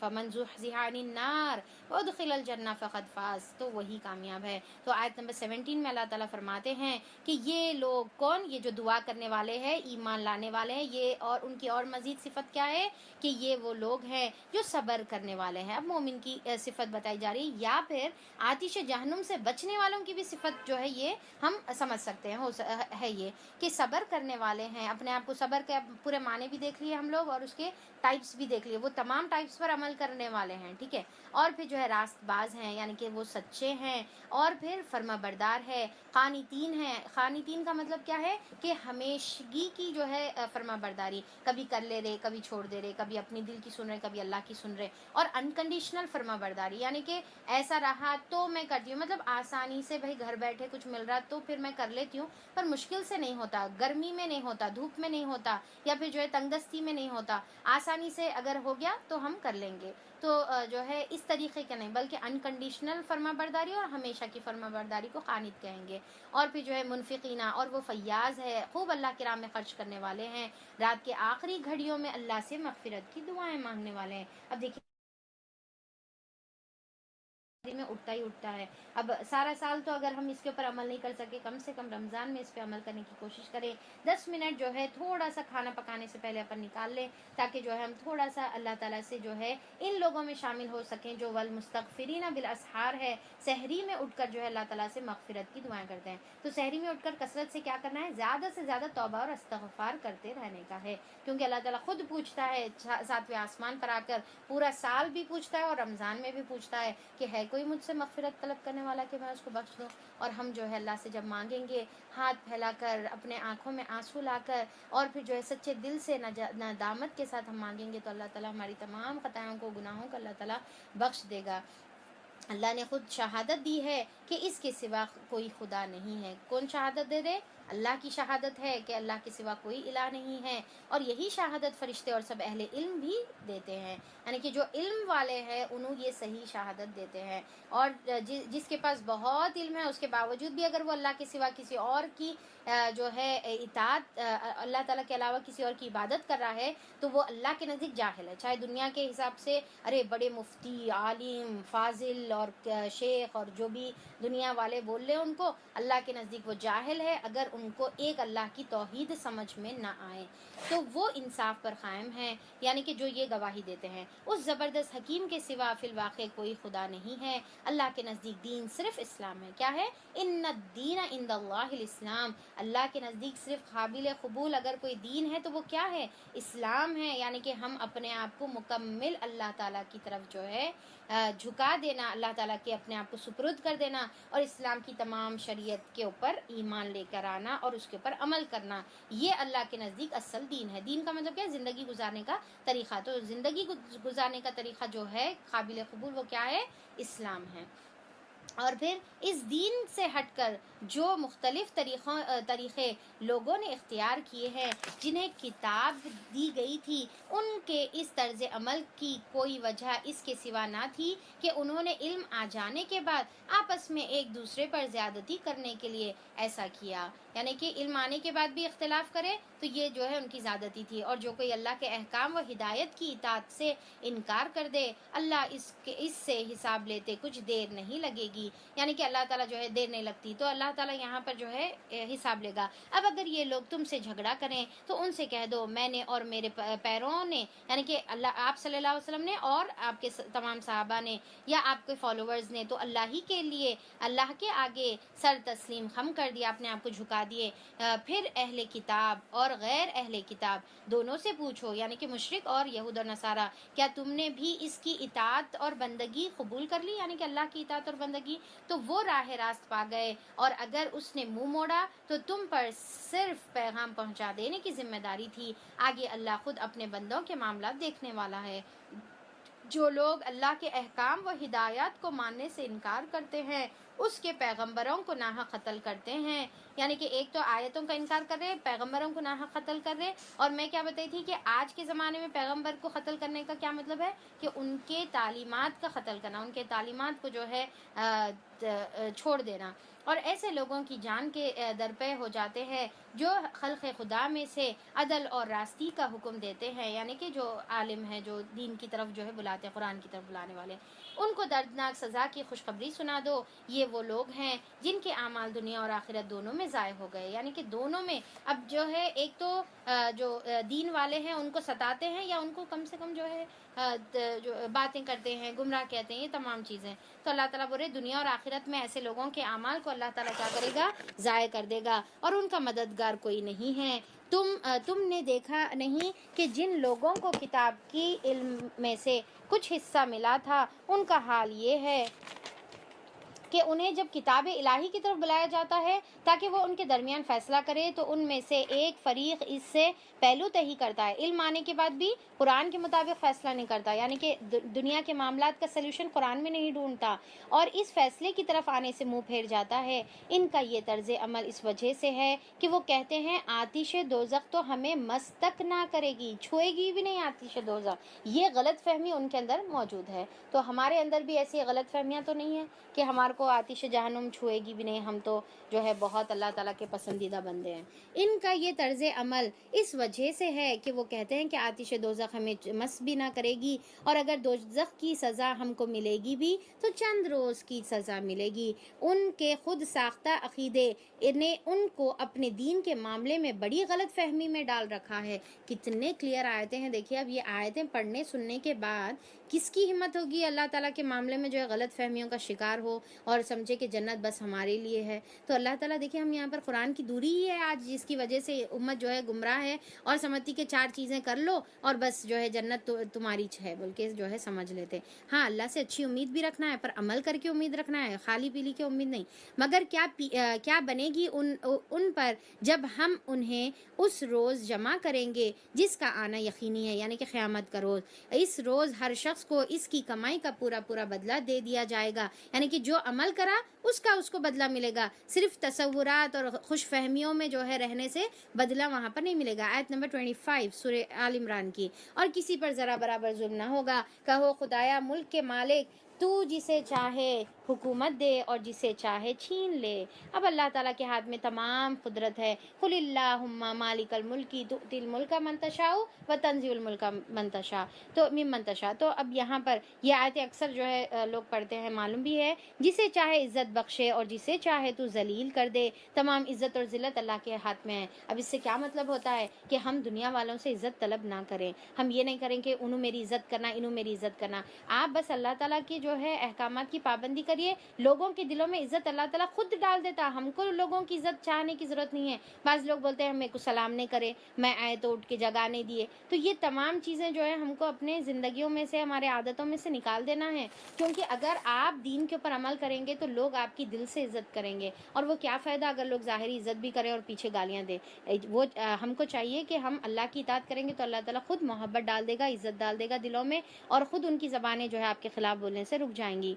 فمن زحزح عن النار وادخل الجنہ فقد فاز، تو وہی کامیاب ہے۔ تو آیت نمبر 17 میں اللہ تعالیٰ فرماتے ہیں کہ یہ لوگ کون، یہ جو دعا کرنے والے ہیں، ایمان لانے والے ہیں، یہ اور ان کی اور مزید صفت کیا ہے کہ یہ وہ لوگ ہیں جو صبر کرنے والے ہیں۔ اب مومن کی صفت بتائی جا رہی ہے، یا پھر آتش جہنم سے بچنے والوں کی بھی صفت جو ہے یہ ہم سمجھ سکتے ہیں ہے یہ کہ صبر کرنے والے ہیں۔ اپنے آپ کو صبر کے پورے معنی بھی دیکھ لیے ہم لوگ اور اس کے ٹائپس بھی دیکھ لیے، وہ تمام ٹائپس پر عمل کرنے والے ہیں، ٹھیک ہے۔ اور پھر جو ہے راست باز ہیں، یعنی کہ وہ سچے ہیں، اور پھر فرما بردار ہے، قانتین ہیں۔ قانتین کا مطلب کیا ہے کہ ہمیشگی کی جو ہے فرما برداری، کبھی کر لے رہے، کبھی چھوڑ دے رہے، کبھی اپنی دل کی سن رہے، کبھی اللہ کی سن رہے، اور انکنڈیشنل فرما برداری، یعنی کہ ایسا رہا تو میں کرتی ہوں، مطلب آسانی سے بھائی گھر بیٹھے کچھ مل رہا تو پھر میں کر لیتی ہوں، پر مشکل سے نہیں ہوتا، گرمی میں نہیں ہوتا، دھوپ میں نہیں ہوتا، یا پھر جو ہے تنگ دستی میں نہیں ہوتا، آسانی سے اگر ہو گیا تو ہم کر لیں گے۔ تو جو ہے اس طریقے کا نہیں، بلکہ انکنڈیشنل فرما برداری اور ہمیشہ کی فرما برداری کو قانت کہیں گے۔ اور پھر جو ہے منفقینہ، اور وہ فیاض ہے، خوب اللہ کی راہ میں خرچ کرنے والے ہیں، رات کے آخری گھڑیوں میں اللہ سے مغفرت کی دعائیں مانگنے والے ہیں۔ اب دیکھیے میں اٹھتا ہی اٹھتا ہے۔ اب سارا سال تو اگر ہم اس کے اوپر عمل نہیں کر سکے، کم سے کم رمضان میں اس پہ عمل کرنے کی کوشش کریں۔ 10 منٹ جو ہے تھوڑا سا کھانا پکانے سے پہلے اپن نکال لیں، تاکہ جو ہے ہم تھوڑا سا اللہ تعالیٰ سے جو ہے ان لوگوں میں شامل ہو سکیں جو والمستغفرین بالاسحار ہے، سحری میں اٹھ کر جو ہے اللہ تعالیٰ سے مغفرت کی دعائیں کرتے ہیں۔ تو سحری میں اٹھ کر کثرت سے کیا کرنا ہے، زیادہ سے زیادہ توبہ اور استغفار کرتے رہنے کا ہے، کیونکہ اللہ تعالیٰ خود پوچھتا ہے 7ویں آسمان پر آ کر، پورا سال بھی پوچھتا ہے اور رمضان میں بھی پوچھتا ہے کہ ہے کوئی مجھ سے مغفرت طلب کرنے والا کہ میں اس کو بخش دوں۔ اور ہم جو ہے اللہ سے جب مانگیں گے، ہاتھ پھیلا کر، اپنے آنکھوں میں آنسو لا کر، اور پھر جو ہے سچے دل سے ندامت کے ساتھ ہم مانگیں گے، تو اللہ تعالیٰ ہماری تمام خطاؤں کو، گناہوں کو اللہ تعالیٰ بخش دے گا۔ اللہ نے خود شہادت دی ہے کہ اس کے سوا کوئی خدا نہیں ہے۔ کون شہادت دے دے؟ اللہ کی شہادت ہے کہ اللہ کے سوا کوئی الہ نہیں ہے، اور یہی شہادت فرشتے اور سب اہل علم بھی دیتے ہیں، یعنی کہ جو علم والے ہیں انہوں یہ صحیح شہادت دیتے ہیں۔ اور جس کے پاس بہت علم ہے اس کے باوجود بھی اگر وہ اللہ کے سوا کسی اور کی جو ہے اطاعت، اللہ تعالیٰ کے علاوہ کسی اور کی عبادت کر رہا ہے، تو وہ اللہ کے نزدیک جاہل ہے، چاہے دنیا کے حساب سے ارے بڑے مفتی، عالم، فاضل اور شیخ اور جو بھی دنیا والے بول رہے ہیں ان کو، اللہ کے نزدیک وہ جاہل ہے اگر ان کو ایک اللہ کی توحید سمجھ میں نہ آئے۔ تو وہ انصاف پر قائم ہیں، یعنی کہ جو یہ گواہی دیتے ہیں اس زبردست حکیم کے سوا فی الواقع کوئی خدا نہیں ہے۔ اللہ کے نزدیک دین صرف اسلام ہے۔ کیا ہے؟ ان الدین عند اللہ الاسلام، اللہ کے نزدیک صرف قابل قبول اگر کوئی دین ہے تو وہ کیا ہے؟ اسلام ہے، یعنی کہ ہم اپنے آپ کو مکمل اللہ تعالیٰ کی طرف جو ہے جھکا دینا، اللہ تعالیٰ کے اپنے آپ کو سپرد کر دینا، اور اسلام کی تمام شریعت کے اوپر ایمان لے کر آنا اور اس کے اوپر عمل کرنا، یہ اللہ کے نزدیک اصل دین ہے۔ دین کا مطلب کیا ہے؟ زندگی گزارنے کا طریقہ۔ تو زندگی گزارنے کا طریقہ جو ہے قابل قبول وہ کیا ہے؟ اسلام ہے۔ اور پھر اس دین سے ہٹ کر جو مختلف طریقے لوگوں نے اختیار کیے ہیں، جنہیں کتاب دی گئی تھی، ان کے اس طرز عمل کی کوئی وجہ اس کے سوا نہ تھی کہ انہوں نے علم آ جانے کے بعد آپس میں ایک دوسرے پر زیادتی کرنے کے لیے ایسا کیا، یعنی کہ علم آنے کے بعد بھی اختلاف کرے تو یہ جو ہے ان کی زیادتی تھی۔ اور جو کوئی اللہ کے احکام و ہدایت کی اطاعت سے انکار کر دے، اللہ اس سے حساب لیتے کچھ دیر نہیں لگے گی، یعنی کہ اللہ تعالیٰ جو ہے دیر نہیں لگتی، تو اللہ تعالیٰ یہاں پر جو ہے حساب لے گا۔ اب اگر یہ لوگ تم سے جھگڑا کریں تو ان سے کہہ دو میں نے اور میرے پیروں نے، یعنی کہ آپ صلی اللہ علیہ وسلم نے اور آپ کے تمام صحابہ نے یا آپ کے فالوورز نے تو اللہ ہی کے لیے، اللہ کے آگے سر تسلیم خم کر دیا، اپنے آپ کو جھکا دیے۔ پھر اہل کتاب اور غیر اہل کتاب دونوں سے پوچھو، یعنی کہ مشرک اور یہود اور نصارہ، کیا تم نے بھی اس کی اطاعت اور بندگی قبول کر لی، یعنی کہ اللہ کی اطاعت اور بندگی؟ تو وہ راہ راست پا گئے، اور اگر اس نے منہ موڑا تو تم پر صرف پیغام پہنچا دینے کی ذمہ داری تھی، آگے اللہ خود اپنے بندوں کے معاملات دیکھنے والا ہے۔ جو لوگ اللہ کے احکام و ہدایات کو ماننے سے انکار کرتے ہیں اس کے پیغمبروں کو ناحق قتل کرتے ہیں. یعنی کہ ایک تو آیتوں کا انکار کر رہے, پیغمبروں کو ناحق قتل کر رہے. اور میں کیا بتائی تھی کہ آج کے زمانے میں پیغمبر کو قتل کرنے کا کیا مطلب ہے کہ ان کے تعلیمات کا قتل کرنا, ان کے تعلیمات کو جو ہے چھوڑ دینا. اور ایسے لوگوں کی جان کے درپے ہو جاتے ہیں جو خلق خدا میں سے عدل اور راستی کا حکم دیتے ہیں, یعنی کہ جو عالم ہیں, جو دین کی طرف جو ہے بلاتے ہیں, قرآن کی طرف بلانے والے, ان کو دردناک سزا کی خوشخبری سنا دو. یہ وہ لوگ ہیں جن کے اعمال دنیا اور آخرت دونوں میں ضائع ہو گئے. یعنی کہ دونوں میں اب جو ہے ایک تو جو دین والے ہیں ان کو ستاتے ہیں یا ان کو کم سے کم جو ہے جو باتیں کرتے ہیں, گمراہ کہتے ہیں, یہ تمام چیزیں. تو اللہ تعالیٰ بولے دنیا اور آخرت میں ایسے لوگوں کے اعمال کو اللہ تعالیٰ کیا کرے گا, ضائع کر دے گا, اور ان کا مددگار کوئی نہیں ہے. تم نے دیکھا نہیں کہ جن لوگوں کو کتاب کی علم میں سے کچھ حصہ ملا تھا ان کا حال یہ ہے کہ انہیں جب کتاب الہی کی طرف بلایا جاتا ہے تاکہ وہ ان کے درمیان فیصلہ کرے تو ان میں سے ایک فریق اس سے پہلو تہی کرتا ہے, علم آنے کے بعد بھی قرآن کے مطابق فیصلہ نہیں کرتا, یعنی کہ دنیا کے معاملات کا سلوشن قرآن میں نہیں ڈھونڈتا اور اس فیصلے کی طرف آنے سے منہ پھیر جاتا ہے. ان کا یہ طرز عمل اس وجہ سے ہے کہ وہ کہتے ہیں آتش دوزخ تو ہمیں مس تک نہ کرے گی, چھوئے گی بھی نہیں آتش دوزخ. یہ غلط فہمی ان کے اندر موجود ہے. تو ہمارے اندر بھی ایسی غلط فہمیاں تو نہیں ہیں کہ ہمارے کو آتش جہنم چھوئے گی بھی نہیں, ہم تو جو ہے بہت اللہ تعالیٰ کے پسندیدہ بندے ہیں. ان کا یہ طرز عمل اس وجہ سے ہے کہ وہ کہتے ہیں کہ آتش دوزخ ہمیں مس بھی نہ کرے گی, اور اگر دوزخ کی سزا ہم کو ملے گی بھی تو چند روز کی سزا ملے گی. ان کے خود ساختہ عقیدے نے ان کو اپنے دین کے معاملے میں بڑی غلط فہمی میں ڈال رکھا ہے. کتنے کلیئر آیتیں ہیں, دیکھیے اب یہ آیتیں پڑھنے سننے کے بعد کس کی ہمت ہوگی اللہ تعالیٰ کے معاملے میں جو ہے غلط فہمیوں کا شکار ہو اور سمجھے کہ جنت بس ہمارے لیے ہے. تو اللہ تعالیٰ دیکھیں, ہم یہاں پر قرآن کی دوری ہی ہے آج جس کی وجہ سے امت جو ہے گمراہ ہے اور سمجھتی کہ 4 چیزیں کر لو اور بس جو ہے جنت تمہاری ہے بول کے جو ہے سمجھ لیتے. ہاں اللہ سے اچھی امید بھی رکھنا ہے پر عمل کر کے امید رکھنا ہے, خالی پیلی کی امید نہیں. مگر کیا بنے گی ان پر جب ہم انہیں اس روز جمع کریں گے جس کا آنا یقینی ہے, یعنی کہ قیامت کا روز. اس روز ہر شخص کو اس کی کمائی کا پورا بدلہ دے دیا جائے گا, یعنی کہ جو عمل کرا اس کو بدلہ ملے گا. صرف تصورات اور خوش فہمیوں میں جو ہے رہنے سے بدلہ وہاں پر نہیں ملے گا. آیت نمبر 25 سورہ آل عمران کی. اور کسی پر ذرا برابر ظلم نہ ہوگا. کہو خدایا ملک کے مالک تو جسے چاہے حکومت دے اور جسے چاہے چھین لے. اب اللہ تعالیٰ کے ہاتھ میں تمام قدرت ہے. قل اللہم مالک الملک تؤتی الملک من تشاء وتنزع الملک من تشاء تو ممن تشاء. تو اب یہاں پر یہ آیتیں اکثر جو ہے لوگ پڑھتے ہیں, معلوم بھی ہے, جسے چاہے عزت بخشے اور جسے چاہے تو ذلیل کر دے. تمام عزت اور ذلت اللہ کے ہاتھ میں ہے. اب اس سے کیا مطلب ہوتا ہے کہ ہم دنیا والوں سے عزت طلب نہ کریں. ہم یہ نہیں کریں کہ انہوں میری عزت کرنا, انہوں میری عزت کرنا. آپ بس اللہ تعالیٰ کی جو ہے احکامات کی پابندی کریے. لوگوں کے دلوں میں عزت اللہ تعالیٰ خود ڈال دیتا. ہم کو لوگوں کی عزت چاہنے کی ضرورت نہیں ہے. بعض لوگ بولتے ہیں میرے کو سلام نہیں کرے, میں آئے تو اٹھ کے جگہ نہیں دیے. تو یہ تمام چیزیں جو ہے ہم کو اپنے زندگیوں میں سے, ہمارے عادتوں میں سے نکال دینا ہے. کیونکہ اگر آپ دین کے اوپر عمل کریں گے تو لوگ آپ کی دل سے عزت کریں گے, اور وہ کیا فائدہ اگر لوگ ظاہری عزت بھی کریں اور پیچھے گالیاں دیں. وہ ہم کو چاہیے کہ ہم اللہ کی اطاعت کریں گے تو اللہ تعالیٰ خود محبت ڈال دے گا, عزت ڈال دے گا دلوں میں, اور خود ان کی زبانیں جو ہے آپ کے خلاف بولنے سے رک جائیں گی.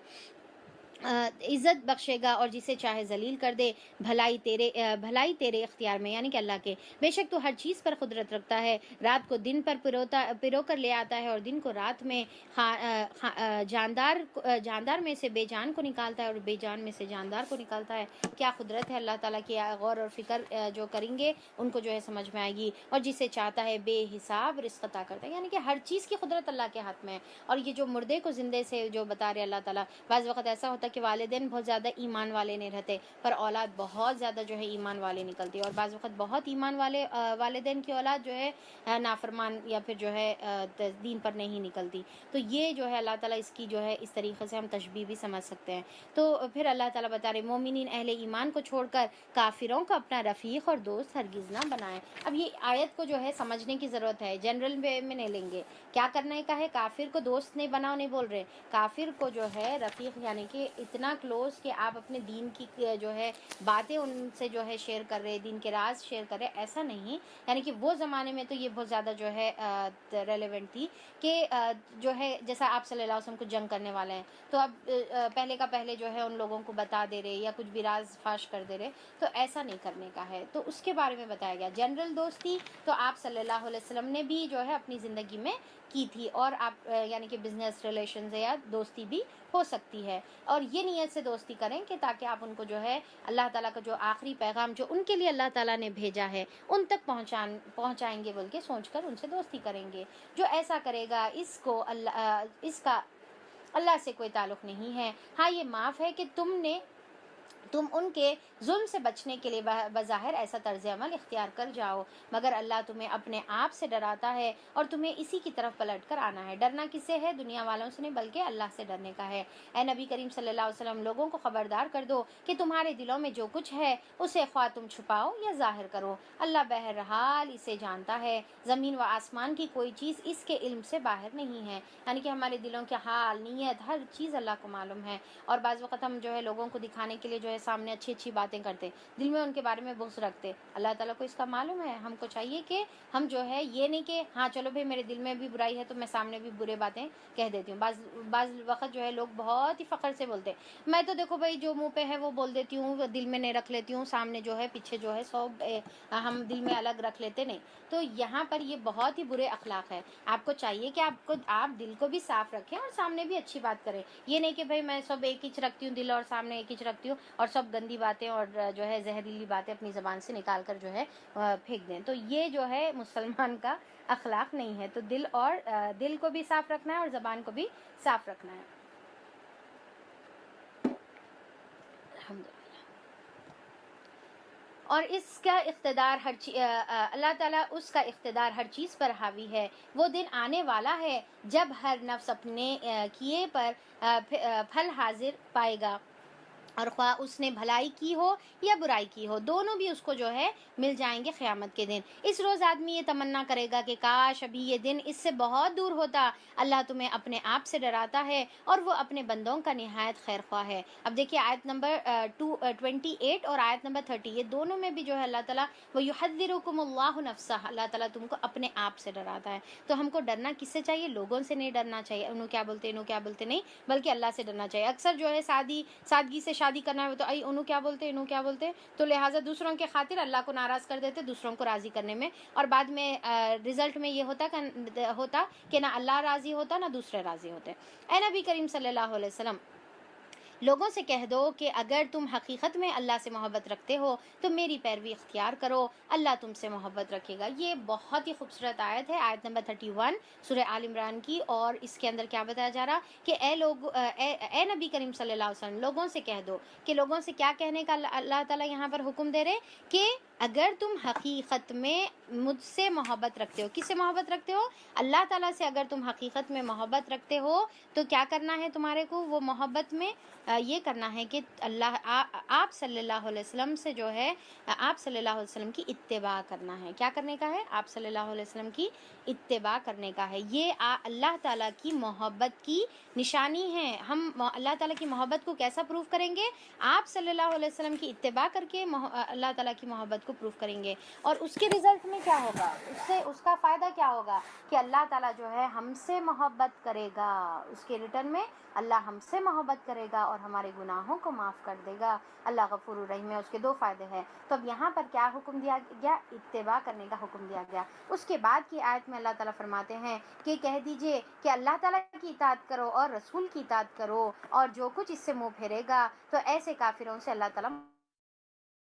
عزت بخشے گا اور جسے چاہے ذلیل کر دے. بھلائی تیرے اختیار میں, یعنی کہ اللہ کے. بے شک تو ہر چیز پر قدرت رکھتا ہے. رات کو دن پر پرو کر لے آتا ہے اور دن کو رات میں. جاندار میں سے بے جان کو نکالتا ہے اور بے جان میں سے جاندار کو نکالتا ہے. کیا قدرت ہے اللہ تعالیٰ کی. غور اور فکر جو کریں گے ان کو جو ہے سمجھ میں آئے گی. اور جسے چاہتا ہے بے حساب رزق عطا کرتا ہے, یعنی کہ ہر چیز کی قدرت اللہ کے ہاتھ میں ہے. اور یہ جو مردے کو زندے سے جو بتا رہے اللہ تعالیٰ, بعض وقت ایسا ہوتا ہے کہ والدین بہت زیادہ ایمان والے نہیں رہتے پر اولاد بہت زیادہ جو ہے ایمان والے نکلتی ہے, اور بعض وقت بہت ایمان والے والدین کی اولاد جو ہے نافرمان یا پھر جو ہے دین پر نہیں نکلتی. تو یہ جو ہے اللہ تعالیٰ اس کی جو ہے اس طریقے سے ہم تشبیہ بھی سمجھ سکتے ہیں. تو پھر اللہ تعالیٰ بتا رہے مومنین اہل ایمان کو چھوڑ کر کافروں کو اپنا رفیق اور دوست ہرگز نہ بنائیں. اب یہ آیت کو جو ہے سمجھنے کی ضرورت ہے, جنرل وے میں نہیں لیں گے. کیا کرنے کا ہے, کافر کو دوست نہیں بناؤ نہیں بول رہے, کافر کو جو ہے رفیق یعنی کہ اتنا کلوز کہ آپ اپنے دین کی جو ہے باتیں ان سے جو ہے شیئر کر رہے، دین کے راز شیئر کر رہے، ایسا نہیں. یعنی کہ وہ زمانے میں تو یہ بہت زیادہ جو ہے ریلیونٹ تھی کہ جو ہے جیسا آپ صلی اللہ علیہ وسلم کو جنگ کرنے والے ہیں تو اب پہلے کا پہلے جو ہے ان لوگوں کو بتا دے رہے یا کچھ بھی راز فاش کر دے رہے، تو ایسا نہیں کرنے کا ہے. تو اس کے بارے میں بتایا گیا. جنرل دوستی تو آپ صلی اللہ علیہ وسلم نے بھی جو ہے اپنی زندگی میں کی تھی، اور آپ یعنی کہ بزنس ریلیشنز یا دوستی بھی ہو سکتی ہے، اور یہ نیت سے دوستی کریں کہ تاکہ آپ ان کو جو ہے اللہ تعالیٰ کا جو آخری پیغام جو ان کے لیے اللہ تعالیٰ نے بھیجا ہے ان تک پہنچائیں گے بول کے سوچ کر ان سے دوستی کریں گے. جو ایسا کرے گا اس کا اللہ سے کوئی تعلق نہیں ہے. ہاں یہ معاف ہے کہ تم ان کے ظلم سے بچنے کے لیے بظاہر ایسا طرز عمل اختیار کر جاؤ، مگر اللہ تمہیں اپنے آپ سے ڈراتا ہے اور تمہیں اسی کی طرف پلٹ کر آنا ہے. ڈرنا کس سے ہے؟ دنیا والوں سے نہیں بلکہ اللہ سے ڈرنے کا ہے. اے نبی کریم صلی اللہ علیہ وسلم لوگوں کو خبردار کر دو کہ تمہارے دلوں میں جو کچھ ہے اسے خواہ تم چھپاؤ یا ظاہر کرو، اللہ بہرحال اسے جانتا ہے. زمین و آسمان کی کوئی چیز اس کے علم سے باہر نہیں ہے. یعنی کہ ہمارے دلوں کے حال، نیت، ہر چیز اللہ کو معلوم ہے. اور بعض وقت ہم جو ہے لوگوں کو دکھانے کے لیے جو ہے سامنے اچھی اچھی باتیں کرتے، دل میں ان کے بارے میں بغض رکھتے. اللہ تعالیٰ کو اس کا معلوم ہے. ہم کو چاہیے کہ ہم جو ہے یہ نہیں کہ ہاں چلو بھائی میرے دل میں بھی برائی ہے تو میں سامنے بھی برے باتیں کہہ دیتی ہوں. بعض وقت جو ہے لوگ بہت ہی فخر سے بولتے، میں تو دیکھو بھائی جو منہ پہ ہے وہ بول دیتی ہوں، دل میں نہیں رکھ لیتی ہوں، سامنے جو ہے پیچھے جو ہے سب ہم دل میں الگ رکھ لیتے نہیں. تو یہاں پر یہ بہت ہی برے اخلاق ہے. آپ کو چاہیے کہ آپ دل کو بھی صاف رکھیں اور سامنے بھی اچھی بات کریں. یہ نہیں کہ بھائی میں سب ایک ہی رکھتی ہوں دل اور سامنے ایک ہی رکھتی ہوں اور سب گندی باتیں اور جو ہے زہریلی باتیں اپنی زبان سے نکال کر جو ہے پھینک دیں. تو یہ جو ہے مسلمان کا اخلاق نہیں ہے. تو دل کو بھی صاف رکھنا ہے اور زبان کو بھی صاف رکھنا ہے. الحمدللہ. اور اس کا اقتدار اللہ تعالیٰ اس کا اقتدار ہر چیز پر حاوی ہے. وہ دن آنے والا ہے جب ہر نفس اپنے کیے پر پھل حاضر پائے گا، اور خواہ اس نے بھلائی کی ہو یا برائی کی ہو دونوں بھی اس کو جو ہے مل جائیں گے قیامت کے دن. اس روز آدمی یہ تمنا کرے گا کہ کاش ابھی یہ دن اس سے بہت دور ہوتا. اللہ تمہیں اپنے آپ سے ڈراتا ہے اور وہ اپنے بندوں کا نہایت خیر خواہ ہے. اب دیکھیے آیت نمبر 28 اور آیت نمبر 30 یہ دونوں میں بھی جو ہے اللہ تعالیٰ وَيُحَذِّرُكُمُ اللَّهُ نَفْسَهُ، اللہ تعالیٰ تم کو اپنے آپ سے ڈراتا ہے. تو ہم کو ڈرنا کس سے چاہیے؟ لوگوں سے نہیں ڈرنا چاہیے، انہوں کیا بولتے نہیں، بلکہ اللہ سے ڈرنا چاہیے. اکثر جو ہے سادگی سے شادی کرنا ہے تو انہوں کیا بولتے تو لہٰذا دوسروں کے خاطر اللہ کو ناراض کر دیتے دوسروں کو راضی کرنے میں، اور بعد میں رزلٹ میں یہ ہوتا کہ نہ اللہ راضی ہوتا نہ دوسرے راضی ہوتے. اے نبی کریم صلی اللہ علیہ وسلم لوگوں سے کہہ دو کہ اگر تم حقیقت میں اللہ سے محبت رکھتے ہو تو میری پیروی اختیار کرو، اللہ تم سے محبت رکھے گا. یہ بہت ہی خوبصورت آیت ہے، آیت نمبر 31 سورہ آل عمران کی. اور اس کے اندر کیا بتایا جا رہا کہ اے نبی کریم صلی اللہ علیہ وسلم لوگوں سے کہہ دو کہ لوگوں سے کیا کہنے کا اللہ تعالیٰ یہاں پر حکم دے رہے کہ اگر تم حقیقت میں مجھ سے محبت رکھتے ہو. کس سے محبت رکھتے ہو؟ اللہ تعالیٰ سے. اگر تم حقیقت میں محبت رکھتے ہو تو کیا کرنا ہے تمہارے کو؟ وہ محبت میں یہ کرنا ہے کہ آپ صلی اللہ علیہ وسلم سے جو ہے آپ صلی اللہ علیہ وسلم کی اتباع کرنا ہے. کیا کرنے کا ہے؟ آپ صلی اللہ علیہ وسلم کی اتباع کرنے کا ہے. یہ اللہ تعالیٰ کی محبت کی نشانی ہے. ہم اللہ تعالیٰ کی محبت کو کیسا پروف کریں گے؟ آپ صلی اللہ علیہ وسلم کی اتباع کر کے اللہ تعالیٰ کی محبت کو پروف کریں گے. اور اس کے رزلٹ میں کیا ہوگا؟ اس کا فائدہ کیا ہوگا کہ اللہ تعالیٰ جو ہے ہم سے محبت کرے گا، اس کے ریٹرن میں اللہ ہم سے محبت کرے گا اور ہمارے گناہوں کو معاف کر دے گا. اللہ غفور الرحیم ہے. اس کے 2 فائدے ہیں. تو اب یہاں پر کیا حکم دیا گیا؟ اتباع کرنے کا حکم دیا گیا. اس کے بعد کی آیت میں اللہ تعالیٰ فرماتے ہیں کہ کہہ دیجئے کہ اللہ تعالیٰ کی اطاعت کرو اور رسول کی اطاعت کرو، اور جو کچھ اس سے منہ پھیرے گا تو ایسے کافروں سے اللہ تعالیٰ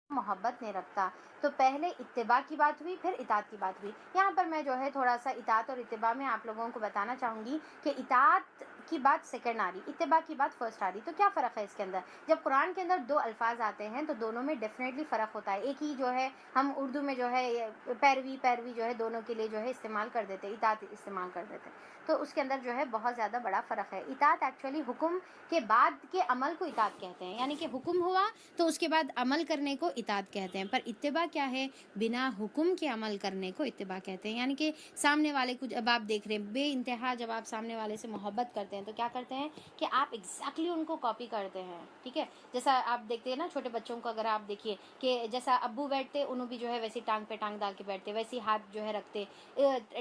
محبت نہیں رکھتا. تو پہلے اتباع کی بات ہوئی، پھر اطاعت کی بات ہوئی. یہاں پر میں جو ہے تھوڑا سا اطاعت اور اتباع میں آپ لوگوں کو بتانا چاہوں گی کہ اطاعت کی بات سیکنڈ آ رہی، اتباع کی بات فرسٹ آ رہی. تو کیا فرق ہے اس کے اندر؟ جب قرآن کے اندر 2 الفاظ آتے ہیں تو دونوں میں ڈیفینیٹلی فرق ہوتا ہے. ایک ہی جو ہے ہم اردو میں جو ہے پیروی جو ہے دونوں کے لیے جو ہے استعمال کر دیتے، اطاعت استعمال کر دیتے. تو اس کے اندر جو ہے بہت زیادہ بڑا فرق ہے. اطاعت ایکچولی حکم کے بعد کے عمل کو اطاعت کہتے ہیں. یعنی کہ حکم ہوا تو اس کے بعد عمل کرنے کو اطاعت کہتے ہیں. پر اتباع کیا ہے؟ بنا حکم کے عمل کرنے کو اتباع کہتے ہیں. یعنی کہ سامنے والے کو جب آپ دیکھ رہے ہیں بے انتہا، جب آپ سامنے والے سے محبت کرتے کرتے ہیں تو کیا کرتے ہیں کہ آپ ایگزیکٹلی ان کو کاپی کرتے ہیں. ٹھیک ہے, جیسا آپ دیکھتے ہیں نا چھوٹے بچوں کو, اگر آپ دیکھیے کہ جیسا ابو بیٹھتے انہوں بھی جو ہے ویسی ٹانگ پہ ٹانگ ڈال کے بیٹھتے, ویسی ہاتھ جو ہے رکھتے,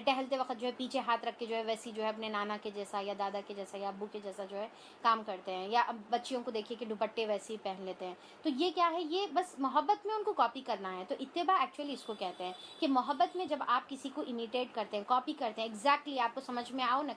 ٹہلتے وقت جو ہے پیچھے ہاتھ رکھ کے جو ہے ویسی جو ہے اپنے نانا کے جیسا یا دادا کے جیسا یا ابو کے جیسا جو ہے کام کرتے ہیں. یا اب بچیوں کو دیکھیے کہ دوپٹے ویسے ہی پہن لیتے ہیں. تو یہ کیا ہے, یہ بس محبت میں ان کو کاپی کرنا ہے. تو اتباع ایکچولی اس کو کہتے ہیں کہ محبت میں جب آپ کسی کو امیٹیٹ کرتے ہیں, کاپی کرتے ہیں, ایگزیکٹلی آپ کو سمجھ میں آؤ نہ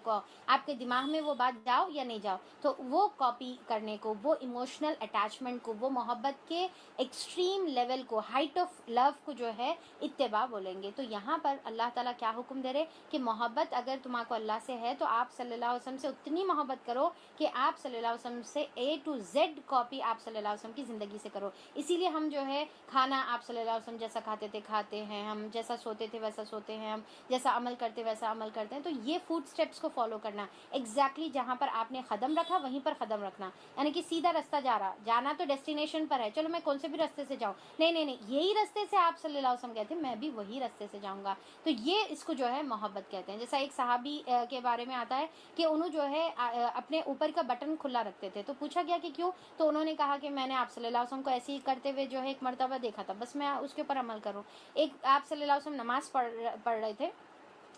آپ کے دماغ میں وہ بات جاؤ یا نہیں جاؤ, تو وہ کاپی کرنے کو, وہ ایموشنل اٹیچمنٹ کو, وہ محبت کے ایکسٹریم لیول کو, ہائٹ آف لو کو جو ہے اتباع بولیں گے. تو یہاں پر اللہ تعالیٰ کیا حکم دے رہے کہ محبت اگر تمہارے کو اللہ سے ہے تو آپ صلی اللہ علیہ وسلم سے اتنی محبت کرو کہ آپ صلی اللہ علیہ وسلم سے A to Z کاپی آپ صلی اللہ علیہ وسلم کی زندگی سے کرو. اسی لیے ہم جو ہے کھانا آپ صلی اللہ علیہ وسلم جیسا کھاتے تھے کھاتے ہیں, ہم جیسا سوتے تھے ویسا سوتے ہیں, ہم جیسا عمل کرتے ویسا عمل کرتے ہیں. تو یہ فوڈ سٹیپس کو فالو کرنا, ایگزیکٹلی جہاں پر آپ نے قدم رکھا وہیں پر قدم رکھنا, یعنی کہ سیدھا رستہ جانا تو ڈیسٹینیشن پر ہے, چلو میں کون سے بھی راستے سے جاؤں, نہیں, یہی راستے سے آپ صلی اللہ علیہ وسلم کہتے ہیں میں بھی وہی راستے سے جاؤں گا. تو یہ اس کو جو ہے محبت کہتے ہیں. جیسا ایک صحابی کے بارے میں آتا ہے کہ انہوں جو ہے اپنے اوپر کا بٹن کھلا رکھتے تھے. تو پوچھا گیا کہ کیوں, تو انہوں نے کہا کہ میں نے آپ صلی اللہ علیہ وسلم کو ایسے ہی کرتے ہوئے جو ہے ایک مرتبہ دیکھا تھا, بس میں اس کے اوپر عمل کروں. ایک آپ صلی اللہ علیہ وسلم نماز پڑھ رہے تھے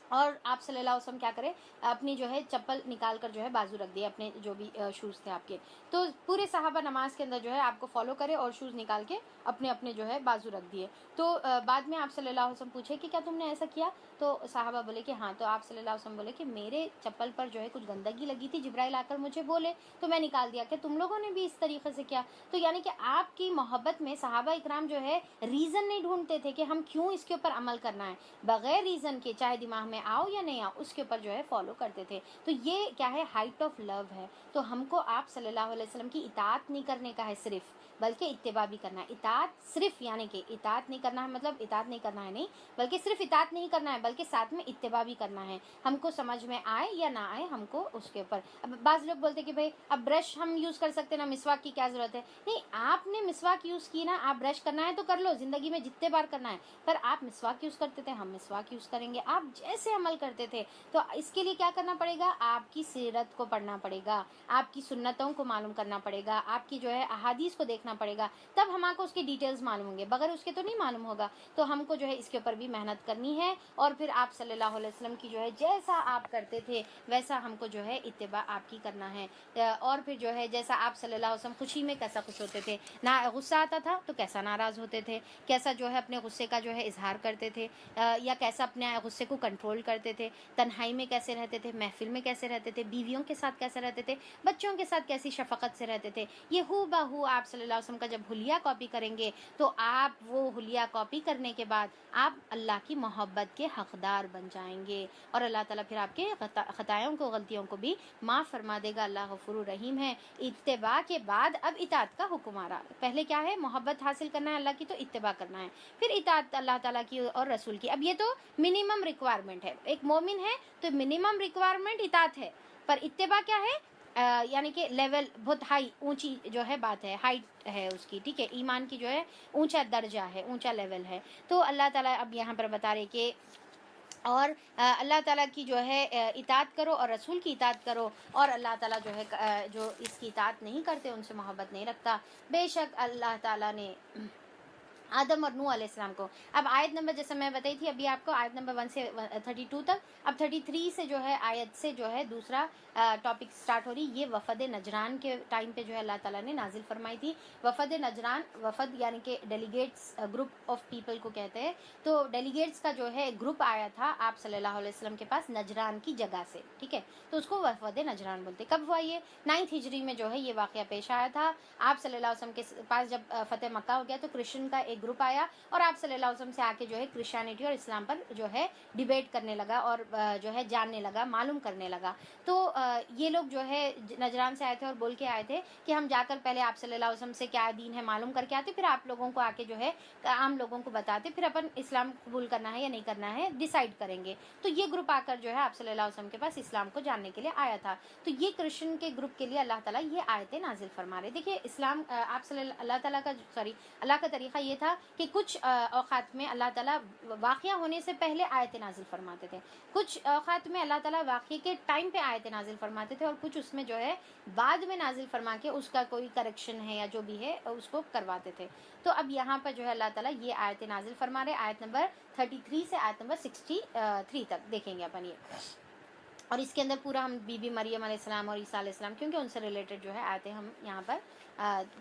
اور آپ صلی اللہ علیہ وسلم کیا کرے, اپنی جو ہے چپل نکال کر جو ہے بازو رکھ دیے, اپنے جو بھی شوز تھے آپ کے. تو پورے صحابہ نماز کے اندر جو ہے آپ کو فالو کرے اور شوز نکال کے اپنے جو ہے بازو رکھ دیے. تو بعد میں آپ صلی اللہ علیہ وسلم پوچھے کہ کیا تم نے ایسا کیا, تو صحابہ بولے کہ ہاں. تو آپ صلی اللہ علیہ وسلم بولے کہ میرے چپل پر جو ہے کچھ گندگی لگی تھی, جبرائیل آ کر مجھے بولے تو میں نکال دیا, کہ تم لوگوں نے بھی اس طریقے سے کیا. تو یعنی کہ آپ کی محبت میں صحابہ اکرام جو ہے ریزن نہیں ڈھونڈتے تھے کہ ہم کیوں اس کے اوپر عمل کرنا ہے, بغیر ریزن کے چاہے دماغ میں آؤ یا نہیں آؤ اس کے اوپر جو ہے فالو کرتے تھے. تو یہ کیا ہے, ہائٹ آف لو ہے. تو ہم کو آپ صلی اللہ علیہ وسلم کی اطاعت نہیں کرنے کا ہے صرف, بلکہ اتباع بھی کرنا ہے. اطاعت صرف یعنی کہ اطاعت نہیں کرنا ہے مطلب اطاعت نہیں کرنا ہے نہیں, بلکہ صرف اطاعت نہیں کرنا ہے بلکہ ساتھ میں اتباع بھی کرنا ہے. ہم کو سمجھ میں آئے یا نہ آئے ہم کو اس کے اوپر. اب بعض لوگ بولتے کہ بھائی اب برش ہم یوز کر سکتے نا, مسواک کی کیا ضرورت ہے. نہیں, آپ نے مسواک یوز کی نا, آپ برش کرنا ہے تو کر لو, زندگی میں جتنے بار کرنا ہے. پر آپ مسواک یوز کرتے تھے, ہم مسواک یوز کریں گے, آپ جیسے عمل کرتے تھے. تو اس کے لیے کیا کرنا پڑے گا, آپ کی سیرت کو پڑھنا پڑے گا, آپ کی سنتوں کو معلوم کرنا پڑے گا, آپ کی جو ہے احادیث کو دیکھنا پڑے گا, تب ہم کو اس کی ڈیٹیلز معلوم ہوں گے, بغیر اس کے تو نہیں معلوم ہوگا. تو ہم کو جو ہے اس کے اوپر بھی محنت کرنی ہے, اور پھر آپ صلی اللہ علیہ وسلم کی جو ہے جیسا آپ کرتے تھے ویسا ہم کو جو ہے اتباع آپ کی کرنا ہے. اور پھر جو ہے جیسا آپ صلی اللہ علیہ وسلم خوشی میں کیسا خوش ہوتے تھے, نہ غصہ آتا تھا تو کیسا ناراض ہوتے تھے, کیسا جو ہے اپنے غصے کا جو ہے اظہار کرتے تھے, یا کیسا اپنے غصے کو کنٹرول کرتے تھے, تنہائی میں کیسے رہتے تھے, محفل میں کیسے رہتے تھے, بیویوں کے ساتھ کیسے رہتے تھے, بچوں کے ساتھ کیسی شفقت سے رہتے تھے. یہ ہو بہو آپ صلی اللہ علیہ وسلم کا جب حلیہ کاپی کریں گے تو آپ وہ حلیہ کاپی کرنے کے بعد آپ اللہ کی محبت کے حقدار بن جائیں گے, اور اللہ تعالیٰ پھر آپ کے خطائوں کو, غلطیوں کو بھی معاف فرما دے گا. اللہ غفور الرحیم ہے. اتباع کے بعد اب اطاعت کا حکم آ رہا. پہلے کیا ہے, محبت حاصل کرنا ہے اللہ کی, تو اتباع کرنا ہے, پھر اطاعت اللہ تعالیٰ کی اور رسول کی. اب یہ تو منیمم ریکوائرمنٹ ہے, ایک مومن ہے تو منیمم ریکوائرمنٹ اطاعت ہے, پر اتباع کیا ہے, یعنی کہ لیول بہت ہائی, اونچی جو ہے بات ہے, ہائٹ ہے اس کی. ٹھیک ہے, ایمان کی جو ہے اونچا درجہ ہے, اونچا لیول ہے. تو اللہ تعالیٰ اب یہاں پر بتا رہے کہ اور اللہ تعالیٰ کی جو ہے اطاعت کرو اور رسول کی اطاعت کرو, اور اللہ تعالیٰ جو ہے جو اس کی اطاعت نہیں کرتے ان سے محبت نہیں رکھتا. بے شک اللہ تعالیٰ نے آدم اور نوح علیہ السلام کو, اب آیت نمبر جیسے میں بتائی تھی ابھی آپ کو, آیت نمبر 1 سے 32 تک, اب 33 سے جو ہے آیت سے جو ہے دوسرا ٹاپک سٹارٹ ہو رہی. یہ وفد نجران کے ٹائم پہ جو ہے اللہ تعالیٰ نے نازل فرمائی تھی. وفد نجران, وفد یعنی کہ ڈیلیگیٹس, گروپ آف پیپل کو کہتے ہیں. تو ڈیلیگیٹس کا جو ہے گروپ آیا تھا آپ صلی اللہ علیہ وسلم کے پاس نجران کی جگہ سے. ٹھیک ہے, تو اس کو وفد نجران بولتے. کب ہوا یہ, 9 ہجری میں جو ہے یہ واقعہ پیش آیا تھا. آپ صلی اللہ علیہ وسلم کے پاس جب فتح مکہ ہو گیا تو کرسچن کا ایک گروپ آیا, اور آپ صلی اللہ علیہ وسلم سے آ کے جو ہے کرسچینٹی اور اسلام پر جو ہے ڈیبیٹ کرنے لگا, اور جو ہے جاننے لگا, معلوم کرنے لگا. تو یہ لوگ جو ہے نجران سے آئے تھے اور بول کے آئے تھے کہ ہم جا کر پہلے آپ صلی اللہ علیہ وسلم سے کیا دین ہے معلوم کر کے آتے, پھر آپ لوگوں کو آ کے جو ہے عام لوگوں کو بتاتے, پھر اپن اسلام قبول کرنا ہے یا نہیں کرنا ہے ڈیسائیڈ کریں گے. تو یہ گروپ آ کر جو ہے آپ صلی اللہ علیہ وسلم کے پاس اسلام کو جاننے کے لیے آیا تھا. تو یہ کرسچن کے گروپ کے لیے اللہ تعالیٰ یہ آیتیں نازل فرما رہے. دیکھیے اسلام آپ صلی اللہ تعالیٰ کا اللہ کا طریقہ یہ تھا تھا کہ کچھ اوقات میں اللہ تعالیٰ واقعہ ہونے سے پہلے آیت نازل فرماتے تھے، کچھ اوقات میں اللہ تعالیٰ واقعے کے ٹائم پہ آیت نازل فرماتے تھے، اور کچھ اس میں جو ہے بعد میں نازل فرما کے اس کا کوئی کریکشن ہے یا جو بھی ہے اس کو کرواتے تھے۔ تو اب یہاں پر جو ہے اللہ تعالیٰ یہ آیت نازل فرما رہے، آیت نمبر 33 سے آیت نمبر 63 تک دیکھیں گے اپن یہ، اور اس کے اندر پورا ہم بی بی مریم علیہ السلام اور عیسیٰ علیہ السلام کیونکہ ان سے ریلیٹڈ جو ہے آیتیں ہم یہاں پر